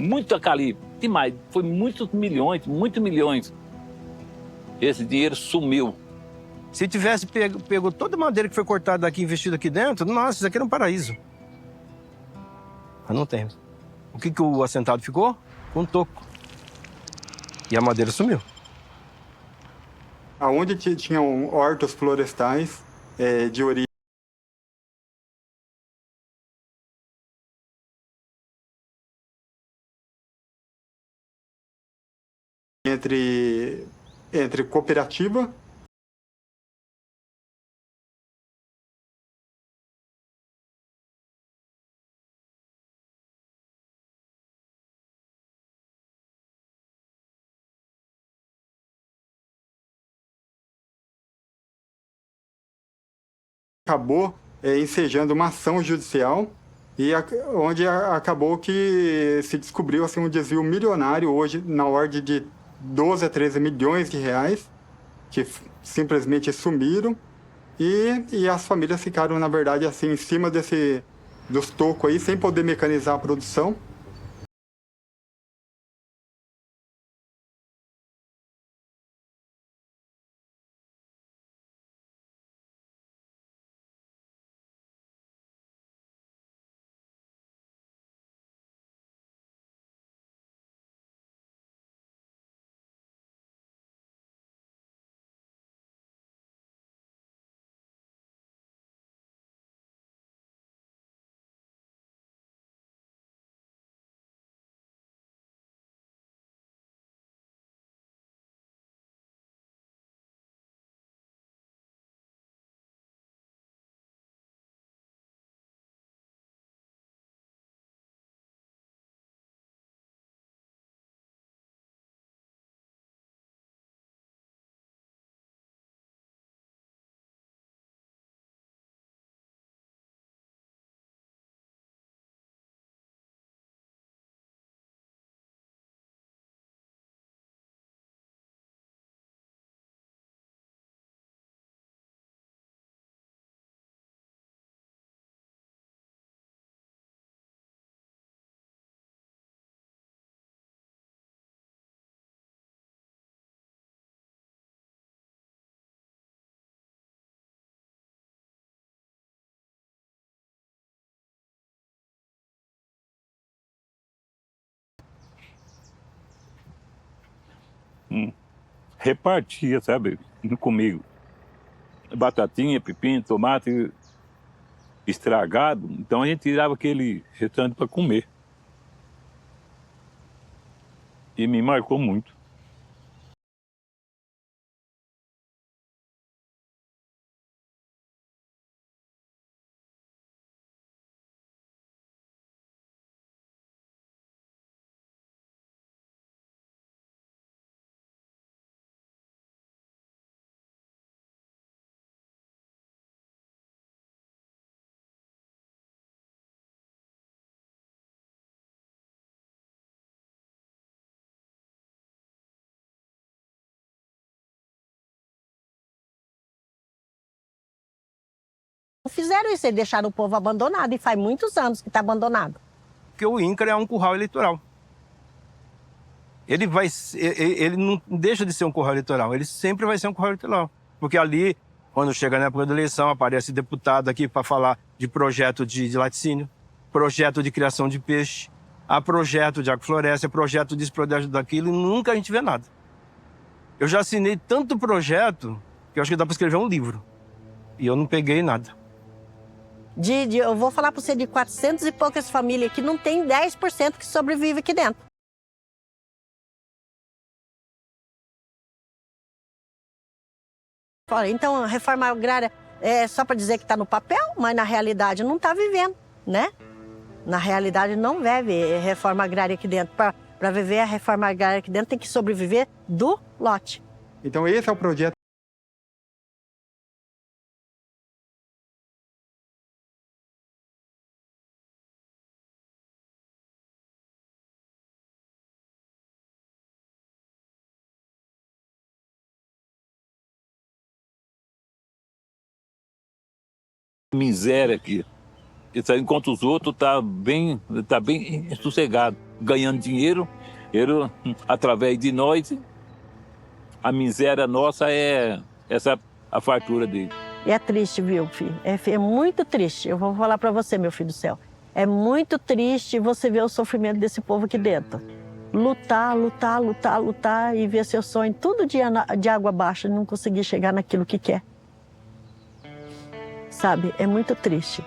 muito calibre, demais. Foi muitos milhões. Esse dinheiro sumiu. Se tivesse pego toda a madeira que foi cortada daqui e investido aqui dentro, nossa, isso aqui era um paraíso. Mas não tem. O que o assentado ficou? Com um toco. E a madeira sumiu. Aonde tinham hortos florestais de origem entre cooperativa acabou ensejando uma ação judicial e onde acabou que se descobriu assim, um desvio milionário hoje na ordem de 12 a 13 milhões de reais que simplesmente sumiram e as famílias ficaram, na verdade, assim, em cima dos tocos aí, sem poder mecanizar a produção. Repartia, sabe, comigo. Batatinha, pepino, tomate estragado. Então a gente tirava aquele restante para comer. E me marcou muito. Fizeram isso, eles deixaram o povo abandonado e faz muitos anos que está abandonado. Porque o INCRA é um curral eleitoral. Ele não deixa de ser um curral eleitoral, ele sempre vai ser um curral eleitoral. Porque ali, quando chega na época da eleição, aparece deputado aqui para falar de projeto de laticínio, projeto de criação de peixe, há projeto de agrofloresta, projeto disso, projeto daquilo, e nunca a gente vê nada. Eu já assinei tanto projeto que eu acho que dá para escrever um livro. E eu não peguei nada. Eu vou falar para você de 400 e poucas famílias que não tem 10% que sobrevive aqui dentro. Então, a reforma agrária é só para dizer que está no papel, mas na realidade não está vivendo, né? Na realidade não vive reforma agrária aqui dentro. Para viver a reforma agrária aqui dentro tem que sobreviver do lote. Então esse é o projeto. Miséria aqui. Isso aí, enquanto os outros tá bem sossegado, ganhando dinheiro, através de nós, a miséria nossa é a fartura dele. E é triste, viu, filho? É muito triste. Eu vou falar para você, meu filho do céu. É muito triste você ver o sofrimento desse povo aqui dentro. Lutar, lutar, lutar, lutar e ver seu sonho todo dia de água abaixo e não conseguir chegar naquilo que quer. Sabe? É muito triste.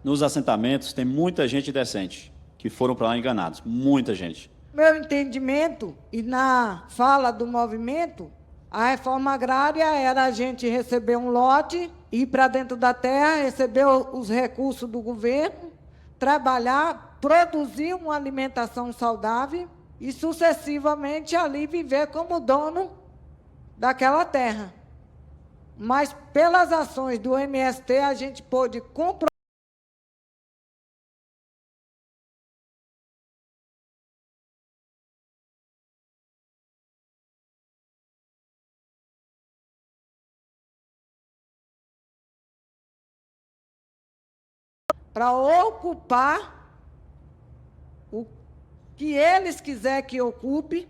Nos assentamentos tem muita gente decente que foram para lá enganados, muita gente. Meu entendimento e na fala do movimento, a reforma agrária era a gente receber um lote, ir para dentro da terra, receber os recursos do governo, trabalhar, produzir uma alimentação saudável e sucessivamente ali viver como dono daquela terra. Mas pelas ações do MST a gente pôde comprovar para ocupar o que eles quiserem que ocupe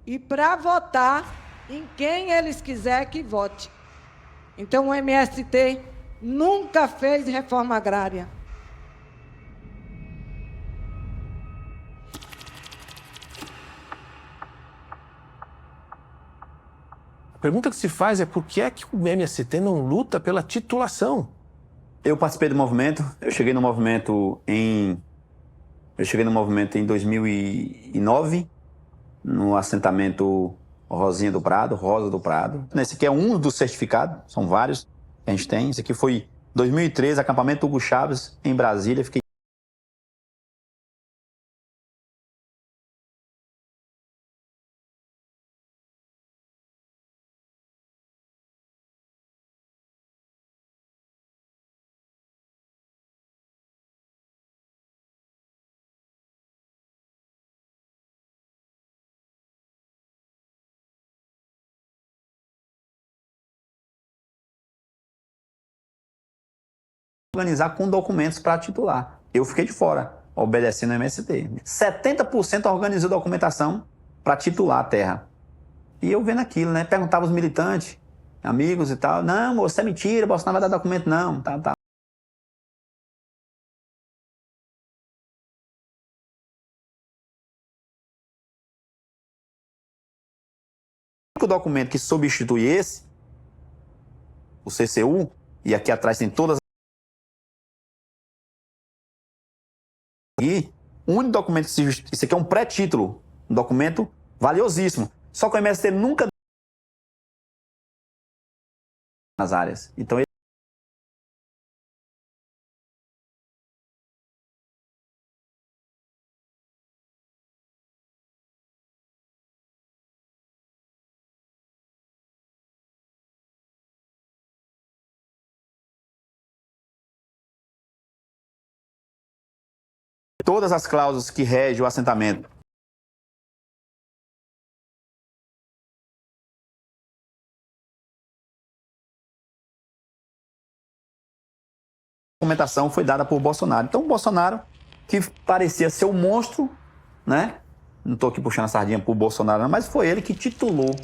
e para votar em quem eles quiserem que vote. Então, o MST nunca fez reforma agrária. A pergunta que se faz é por que é que o MST não luta pela titulação? Eu participei do movimento, eu cheguei no movimento em 2009, no assentamento Rosinha do Prado, Rosa do Prado. Esse aqui é um dos certificados, são vários que a gente tem. Esse aqui foi 2013, acampamento Hugo Chaves, em Brasília. Fiquei organizar com documentos para titular. Eu fiquei de fora, obedecendo ao MST. 70% organizou documentação para titular a terra. E eu vendo aquilo, né? Perguntava aos militantes, amigos e tal. Não, moço, isso é mentira, Bolsonaro não vai dar documento não. Tá. O único documento que substitui esse, o CCU, e aqui atrás tem todas. E o único documento que se justifica, isso aqui é um pré-título, um documento valiosíssimo. Só que o MST nunca nas áreas. Então todas as cláusulas que regem o assentamento. A documentação foi dada por Bolsonaro. Então, o Bolsonaro, que parecia ser um monstro, né? Não estou aqui puxando a sardinha por Bolsonaro, não, mas foi ele que titulou.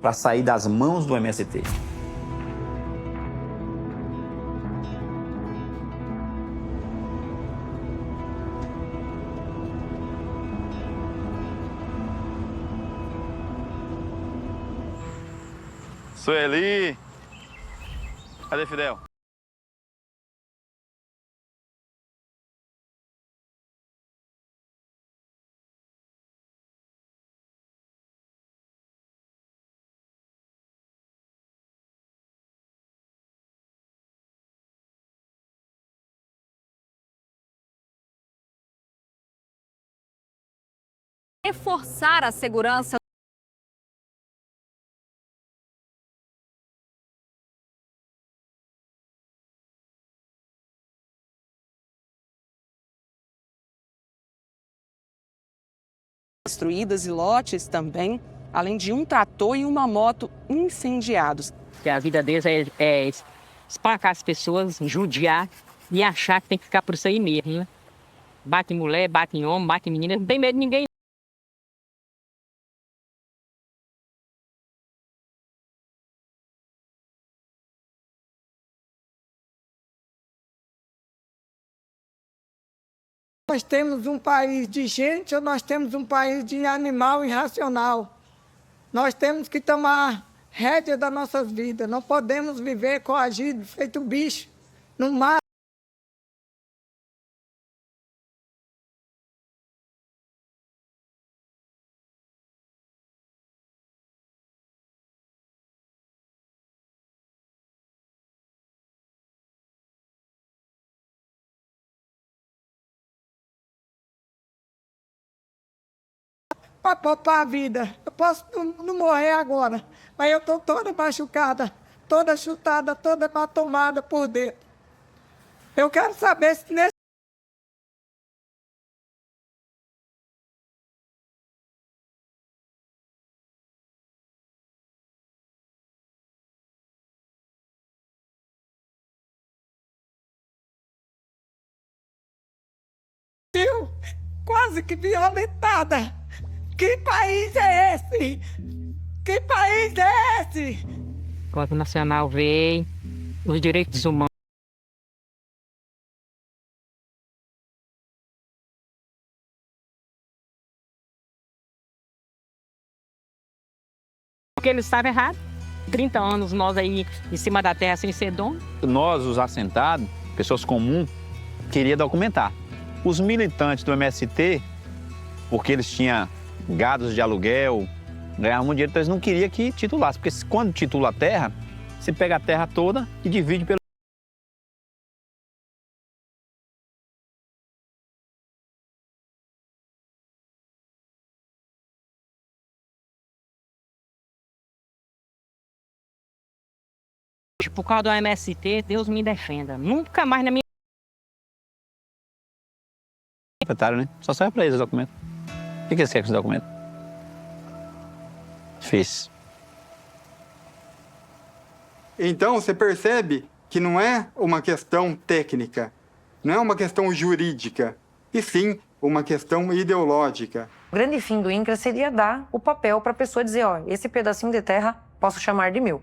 Para sair das mãos do MST. Sueli! Cadê Fidel? reforçar a segurança. Construídas e lotes também, além de um trator e uma moto incendiados. Que a vida deles é espancar as pessoas, judiar e achar que tem que ficar por isso aí mesmo, né? Bate em mulher, bate em homem, bate em menina, não tem medo de ninguém. Nós temos um país de gente ou nós temos um país de animal irracional. Nós temos que tomar rédea das nossas vidas. Não podemos viver coagidos, feito bicho, no mar. Para poupar a vida. Eu posso não morrer agora, mas eu estou toda machucada, toda chutada, toda tomada por dentro. Eu quero saber se nesse... Eu quase que violentada. Que país é esse? Que país é esse? O Código Nacional veio, os direitos humanos. Porque eles estavam errados. 30 anos nós aí em cima da terra sem ser dono. Nós, os assentados, pessoas comuns, queria documentar. Os militantes do MST, porque eles tinham gados de aluguel, ganhavam dinheiro, então eles não queriam que titulasse, porque quando titula a terra, você pega a terra toda e divide pelo... Por causa do MST, Deus me defenda. Nunca mais na minha... Né? Só serve para eles o documento. O que eles querem com esse documento? Difícil. Então, você percebe que não é uma questão técnica, não é uma questão jurídica, e sim uma questão ideológica. O grande fim do INCRA seria dar o papel para a pessoa dizer, ó, esse pedacinho de terra posso chamar de meu.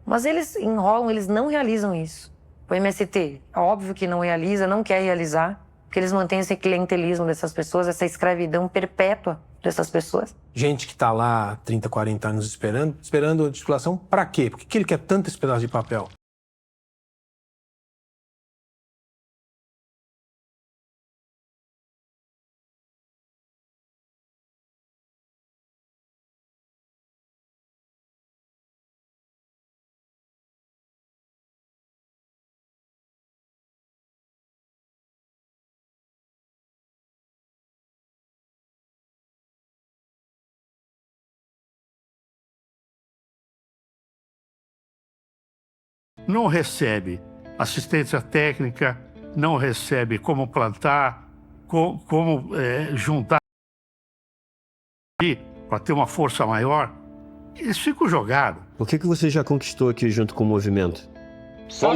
Mas eles enrolam, eles não realizam isso. O MST, é óbvio que não realiza, não quer realizar, porque eles mantêm esse clientelismo dessas pessoas, essa escravidão perpétua dessas pessoas. Gente que está lá 30, 40 anos esperando a titulação, para quê? Por que ele quer tanto esse pedaço de papel? Não recebe assistência técnica, não recebe como plantar, como juntar para ter uma força maior, eles ficam jogados. O que você já conquistou aqui junto com o movimento? Só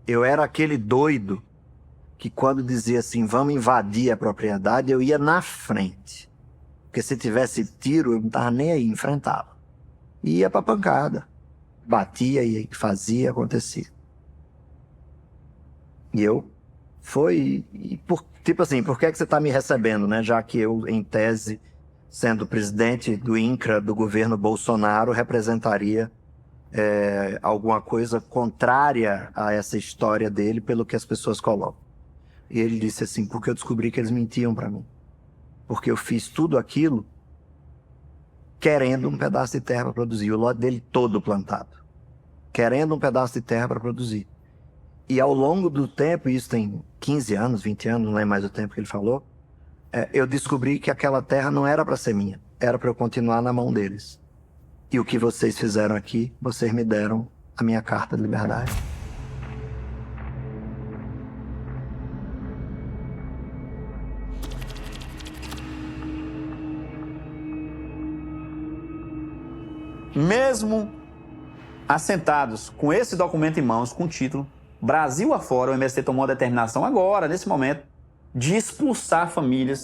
Eu era aquele doido que quando dizia assim, vamos invadir a propriedade, eu ia na frente. Porque se tivesse tiro, eu não tava nem aí, enfrentava. Ia pra pancada. batia e fazia, acontecia. E eu tipo assim, por que você está me recebendo, né? Já que eu, em tese, sendo presidente do INCRA, do governo Bolsonaro, representaria alguma coisa contrária a essa história dele, pelo que as pessoas colocam. E ele disse assim, porque eu descobri que eles mentiam para mim. Porque eu fiz tudo aquilo querendo um pedaço de terra para produzir, o lote dele todo plantado. Querendo um pedaço de terra para produzir. E ao longo do tempo, isso tem 15 anos, 20 anos, não é mais o tempo que ele falou, eu descobri que aquela terra não era para ser minha, era para eu continuar na mão deles. E o que vocês fizeram aqui, vocês me deram a minha carta de liberdade. Mesmo assentados com esse documento em mãos, com o título, Brasil afora, o MST tomou a determinação agora, nesse momento, de expulsar famílias.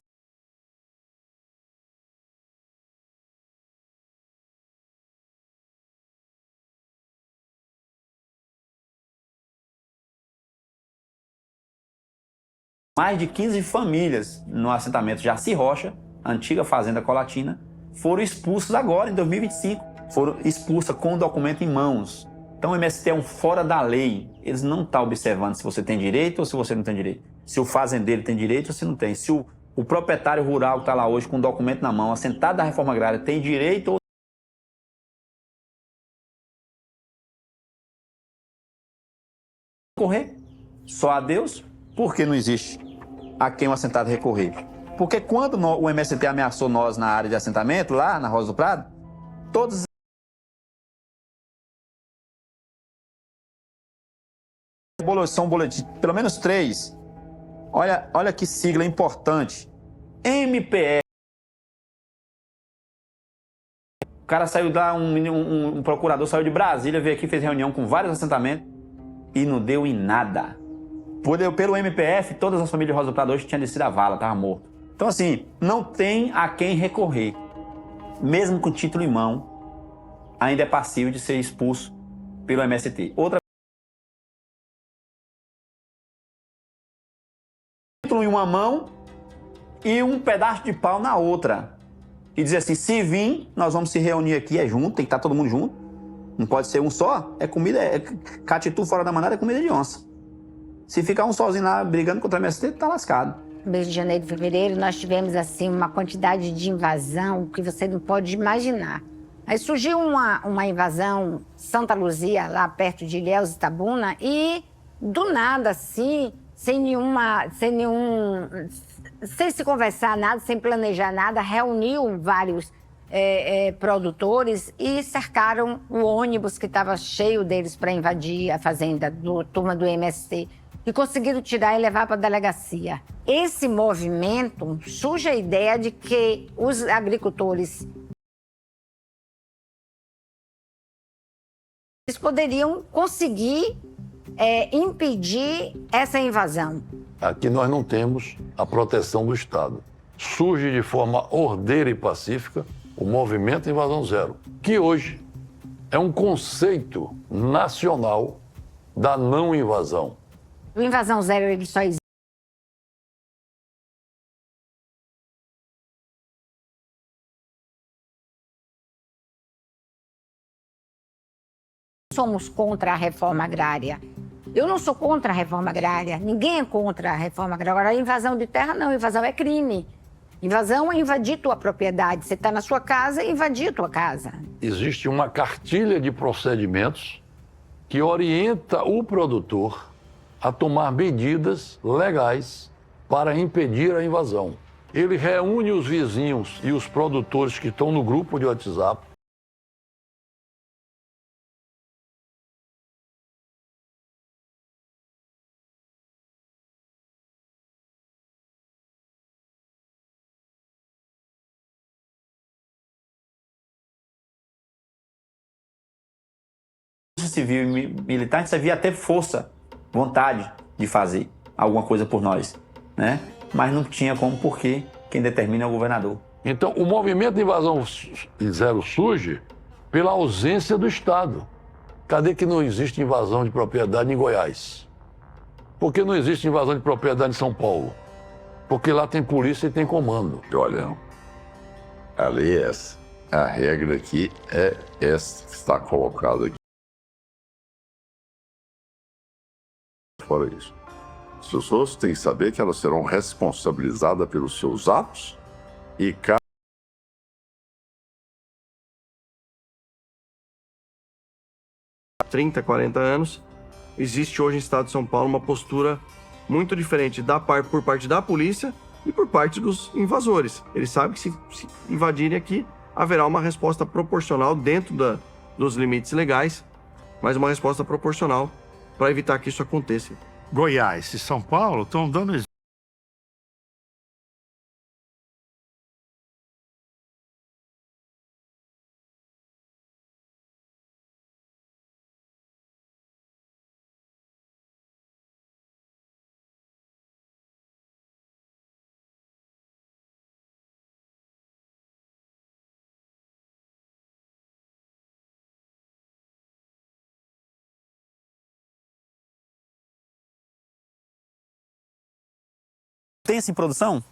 Mais de 15 famílias no assentamento Jaci Rocha, antiga fazenda Colatina, foram expulsas agora, em 2025. Foram expulsas com o documento em mãos. Então o MST é um fora da lei. Eles não estão observando se você tem direito ou se você não tem direito. Se o fazendeiro tem direito ou se não tem. Se o proprietário rural que está lá hoje com o documento na mão, assentado da reforma agrária, tem direito ou recorrer? Só a Deus? Por que não existe a quem o assentado recorrer? Porque quando o MST ameaçou nós na área de assentamento, lá na Rosa do Prado, todos são boletins, pelo menos 3. Olha que sigla importante. MPF. O cara saiu lá, um procurador saiu de Brasília, veio aqui, fez reunião com vários assentamentos e não deu em nada. Pelo MPF, todas as famílias de Rosa do Prado hoje tinham descido a vala, estavam mortos. Então assim, não tem a quem recorrer. Mesmo com título em mão, ainda é passível de ser expulso pelo MST. Outra título em uma mão e um pedaço de pau na outra. E dizer assim, se vir, nós vamos se reunir aqui, junto, tem que estar todo mundo junto. Não pode ser um só, catitu fora da manada é comida de onça. Se ficar um sozinho lá brigando contra o MST, tá lascado. No mês de janeiro e fevereiro, nós tivemos assim uma quantidade de invasão que você não pode imaginar. Aí surgiu uma invasão Santa Luzia, lá perto de Ilhéus e Itabuna, e do nada, assim, sem se conversar nada, sem planejar nada, reuniu vários produtores e cercaram o ônibus que estava cheio deles para invadir a fazenda turma do MST. E conseguiram tirar e levar para a delegacia. Esse movimento surge a ideia de que os agricultores eles poderiam conseguir impedir essa invasão. Aqui nós não temos a proteção do Estado. Surge de forma ordeira e pacífica o movimento Invasão Zero, que hoje é um conceito nacional da não invasão. O Invasão Zero ele só existe. Somos contra a reforma agrária. Eu não sou contra a reforma agrária. Ninguém é contra a reforma agrária. Agora, a invasão de terra não. Invasão é crime. Invasão é invadir tua propriedade. Você está na sua casa e invadir tua casa. Existe uma cartilha de procedimentos que orienta o produtor a tomar medidas legais para impedir a invasão. Ele reúne os vizinhos e os produtores que estão no grupo de WhatsApp. Civil e militar, a gente havia até força, vontade de fazer alguma coisa por nós, né? Mas não tinha como, porque quem determina é o governador. Então, o movimento de invasão zero surge pela ausência do Estado. Cadê que não existe invasão de propriedade em Goiás? Por que não existe invasão de propriedade em São Paulo? Porque lá tem polícia e tem comando. Olha, a lei é essa. A regra aqui é essa que está colocada aqui. Fora isso, as pessoas têm que saber que elas serão responsabilizadas pelos seus atos e 30, 40 anos, existe hoje em estado de São Paulo uma postura muito diferente por parte da polícia e por parte dos invasores. Eles sabem que se invadirem aqui, haverá uma resposta proporcional dentro dos limites legais, mas uma resposta proporcional para evitar que isso aconteça. Goiás e São Paulo estão dando exemplo. Tem-se em produção?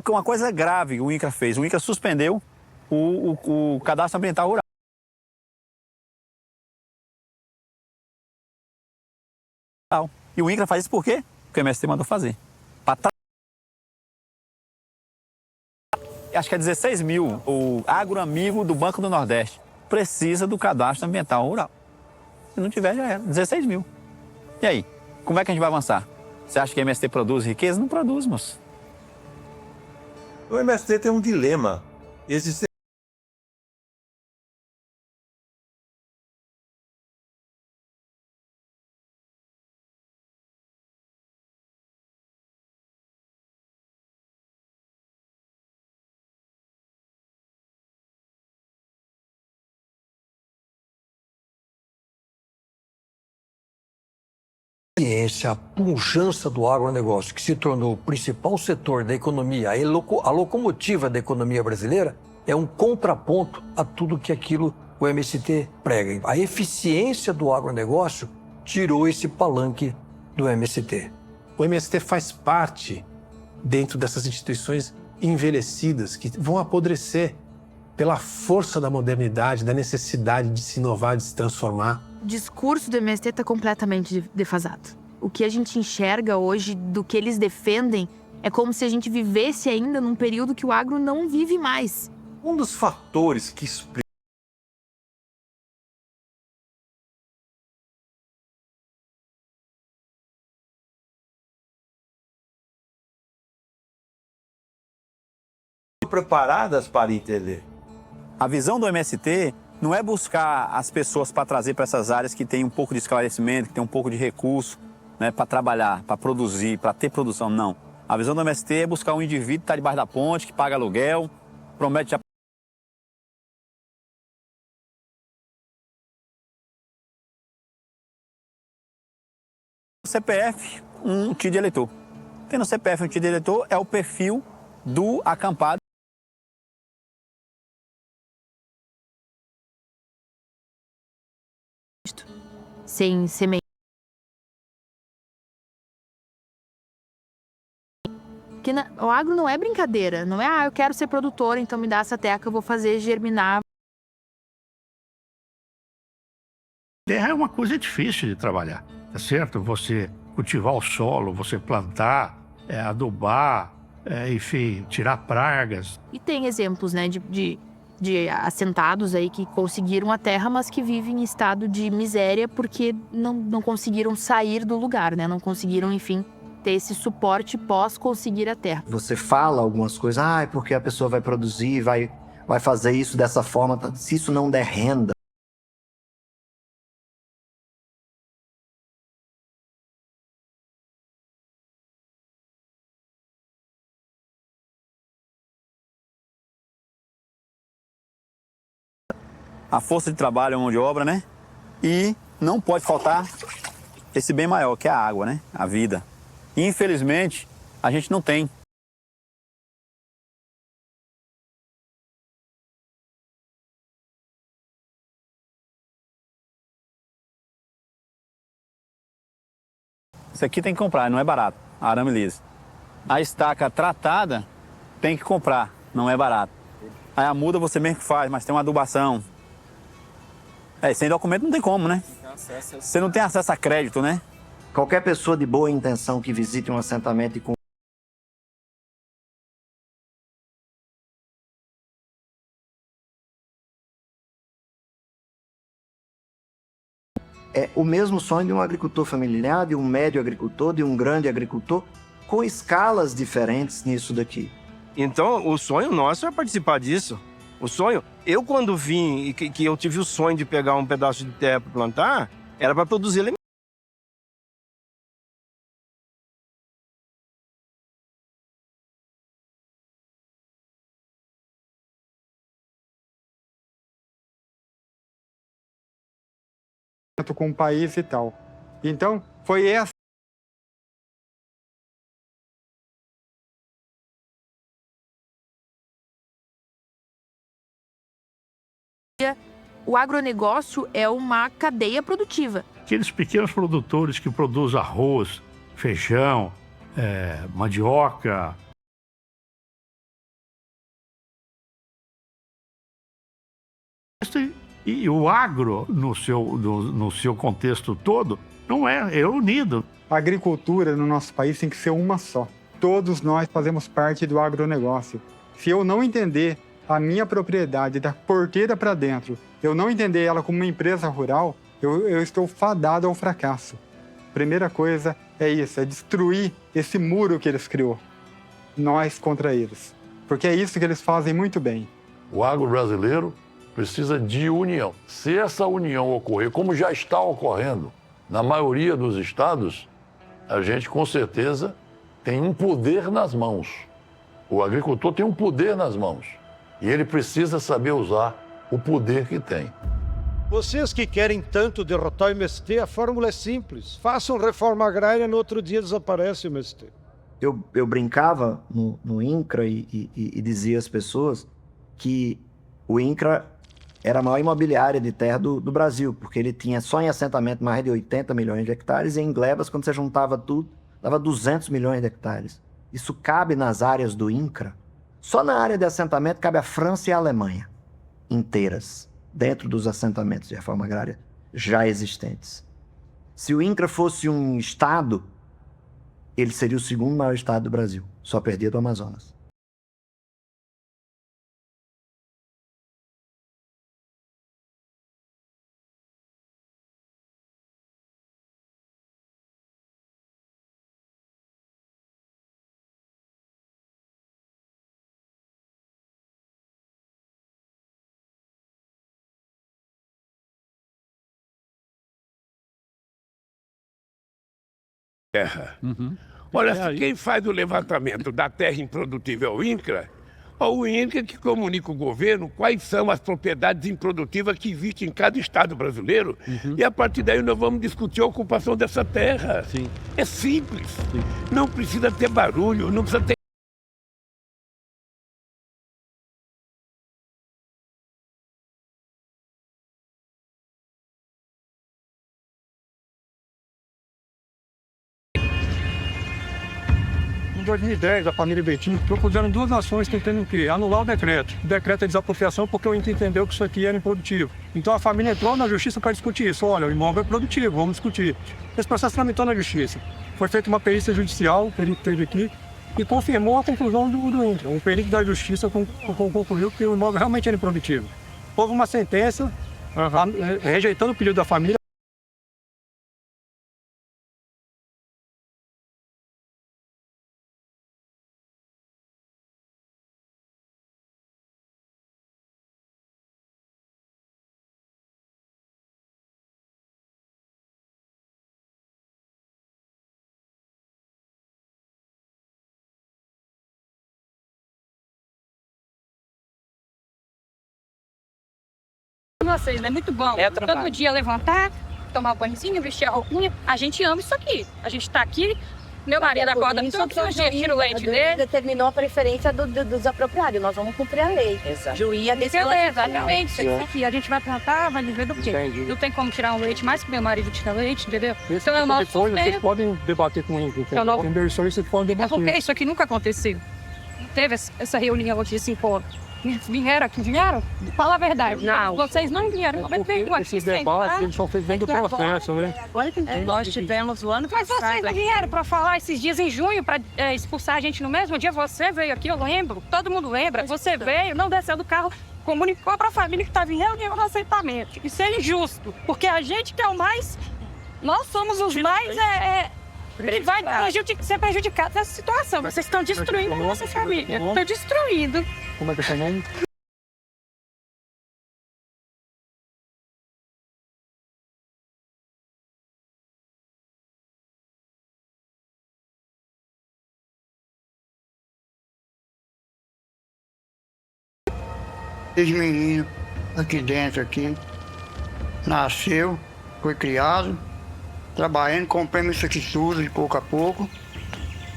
Uma coisa grave o INCRA fez. O INCRA suspendeu o cadastro ambiental rural. E o INCRA faz isso por quê? Porque o MST mandou fazer. Acho que é 16 mil. O agroamigo do Banco do Nordeste precisa do cadastro ambiental rural. Se não tiver, já era. 16 mil. E aí? Como é que a gente vai avançar? Você acha que o MST produz riqueza? Não produz, moço. O MST tem um dilema. Existem A pujança do agronegócio, que se tornou o principal setor da economia, a locomotiva da economia brasileira, é um contraponto a tudo que o MST prega. A eficiência do agronegócio tirou esse palanque do MST. O MST faz parte dentro dessas instituições envelhecidas que vão apodrecer pela força da modernidade, da necessidade de se inovar, de se transformar. O discurso do MST está completamente defasado. O que a gente enxerga hoje do que eles defendem é como se a gente vivesse ainda num período que o agro não vive mais. Um dos fatores que explica preparadas para entender. A visão do MST não é buscar as pessoas para trazer para essas áreas que têm um pouco de esclarecimento, que têm um pouco de recurso, né, para trabalhar, para produzir, para ter produção, não. A visão do MST é buscar um indivíduo que está debaixo da ponte, que paga aluguel, promete já... CPF, um título de eleitor. Tem no CPF um título de eleitor, é o perfil do acampado. Sem semente. Porque o agro não é brincadeira, não é, eu quero ser produtor, então me dá essa terra que eu vou fazer germinar. Terra é uma coisa difícil de trabalhar, tá certo? Você cultivar o solo, você plantar, adubar, enfim, tirar pragas. E tem exemplos, né, de assentados aí que conseguiram a terra, mas que vivem em estado de miséria porque não conseguiram sair do lugar, né? Não conseguiram, enfim, ter esse suporte pós conseguir a terra. Você fala algumas coisas, é porque a pessoa vai produzir, vai fazer isso dessa forma, se isso não der renda. A força de trabalho é mão de obra, né? E não pode faltar esse bem maior, que é a água, né? A vida. E, infelizmente, a gente não tem. Isso aqui tem que comprar, não é barato, arame liso. A estaca tratada tem que comprar, não é barato. Aí a muda você mesmo que faz, mas tem uma adubação. Sem documento não tem como, né? Você não tem acesso a crédito, né? Qualquer pessoa de boa intenção que visite um assentamento e com é o mesmo sonho de um agricultor familiar, de um médio agricultor, de um grande agricultor, com escalas diferentes nisso daqui. Então, o sonho nosso é participar disso. O sonho, eu quando vim e que eu tive o sonho de pegar um pedaço de terra para plantar, era para produzir alimento. Com o país e tal. Então, foi essa. O agronegócio é uma cadeia produtiva. Aqueles pequenos produtores que produzem arroz, feijão, mandioca. E o agro, no seu contexto todo, não é unido. A agricultura no nosso país tem que ser uma só. Todos nós fazemos parte do agronegócio. Se eu não entender a minha propriedade da porteira para dentro, eu não entender ela como uma empresa rural, eu estou fadado ao fracasso. Primeira coisa é isso, é destruir esse muro que eles criou. Nós contra eles. Porque é isso que eles fazem muito bem. O agro brasileiro precisa de união. Se essa união ocorrer, como já está ocorrendo na maioria dos estados, a gente com certeza tem um poder nas mãos. O agricultor tem um poder nas mãos e ele precisa saber usar o poder que tem. Vocês que querem tanto derrotar o MST, a fórmula é simples. Façam reforma agrária, no outro dia desaparece o MST. Eu brincava no INCRA e dizia às pessoas que o INCRA era a maior imobiliária de terra do Brasil, porque ele tinha só em assentamento mais de 80 milhões de hectares, e em glebas, quando você juntava tudo, dava 200 milhões de hectares. Isso cabe nas áreas do INCRA. Só na área de assentamento cabe a França e a Alemanha inteiras, dentro dos assentamentos de reforma agrária já existentes. Se o INCRA fosse um estado, ele seria o segundo maior estado do Brasil, só perdia do Amazonas. Terra. Olha, se quem faz o levantamento da terra improdutível é o INCRA, o INCRA que comunica o governo quais são as propriedades improdutivas que existem em cada estado brasileiro, e a partir daí nós vamos discutir a ocupação dessa terra. É simples. Não precisa ter barulho, não precisa ter... Em 2010, a família Betinho propuseram duas ações tentando anular o decreto. O decreto é desapropriação porque o INCRA entendeu que isso aqui era improdutivo. Então a família entrou na justiça para discutir isso. Olha, o imóvel é produtivo, vamos discutir. Esse processo tramitou na justiça. Foi feita uma perícia judicial, o perito teve aqui, e confirmou a conclusão do INCRA. O perito da justiça concluiu que o imóvel realmente era improdutivo. Houve uma sentença rejeitando o pedido da família. Vocês, né? Muito bom. Todo dia levantar, tomar banhozinho, vestir a roupinha. A gente ama isso aqui. A gente tá aqui Meu marido acorda todos os dias, tira o leite dele. Determinou a preferência dos apropriados. Nós vamos cumprir a lei. Exato. Juía desse Exatamente. Aqui a gente vai plantar, vai viver do quê? Não tem como tirar um leite mais que meu marido tira leite, entendeu? Então é o nosso Vocês podem debater com ele. Tem versões que vocês podem debater. Porque isso aqui nunca aconteceu. Não teve essa reunião aqui, esse encontro. Vieram aqui, vieram? Fala a verdade. Não. Vocês não vieram. Como é que veio aqui? Esses debates, eles só fez dentro do processo, né? Nós tivemos o ano passado. Mas vocês vieram para falar esses dias em junho para expulsar a gente no mesmo dia. Você veio aqui, eu lembro. Todo mundo lembra. Você veio, não desceu do carro, comunicou para a família que estava em reunião no aceitamento. Isso é injusto. Porque a gente que é o mais... Nós somos os mais... Ele vai ser prejudicado nessa situação. Vocês estão destruindo a nossa família. Estão destruindo. Como é que é seu nome? Esse menino aqui dentro, aqui, nasceu, foi criado, trabalhando, compramos isso aqui tudo de pouco a pouco,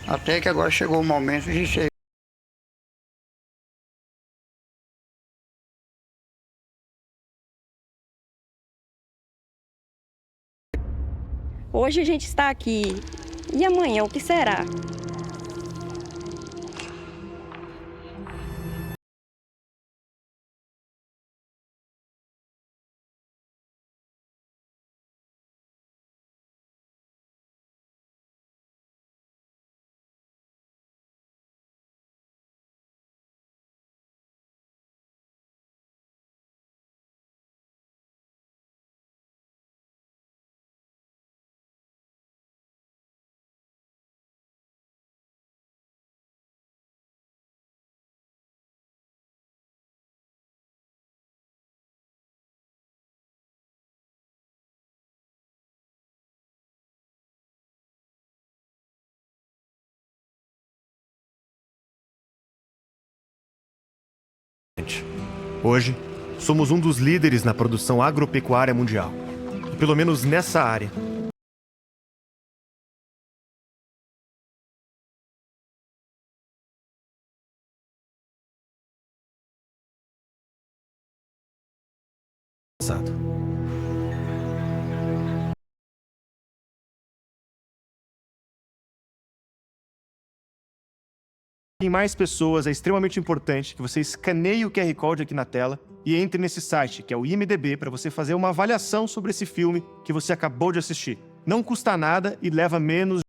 até que agora chegou o momento de ser. Hoje a gente está aqui, e amanhã o que será? Hoje, somos um dos líderes na produção agropecuária mundial. E pelo menos nessa área, em mais pessoas, é extremamente importante que você escaneie o QR Code aqui na tela e entre nesse site, que é o IMDb, para você fazer uma avaliação sobre esse filme que você acabou de assistir. Não custa nada e leva menos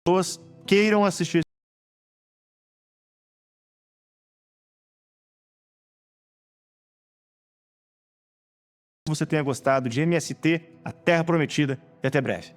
pessoas queiram assistir. Você tenha gostado de MST, A Terra Prometida, e até breve.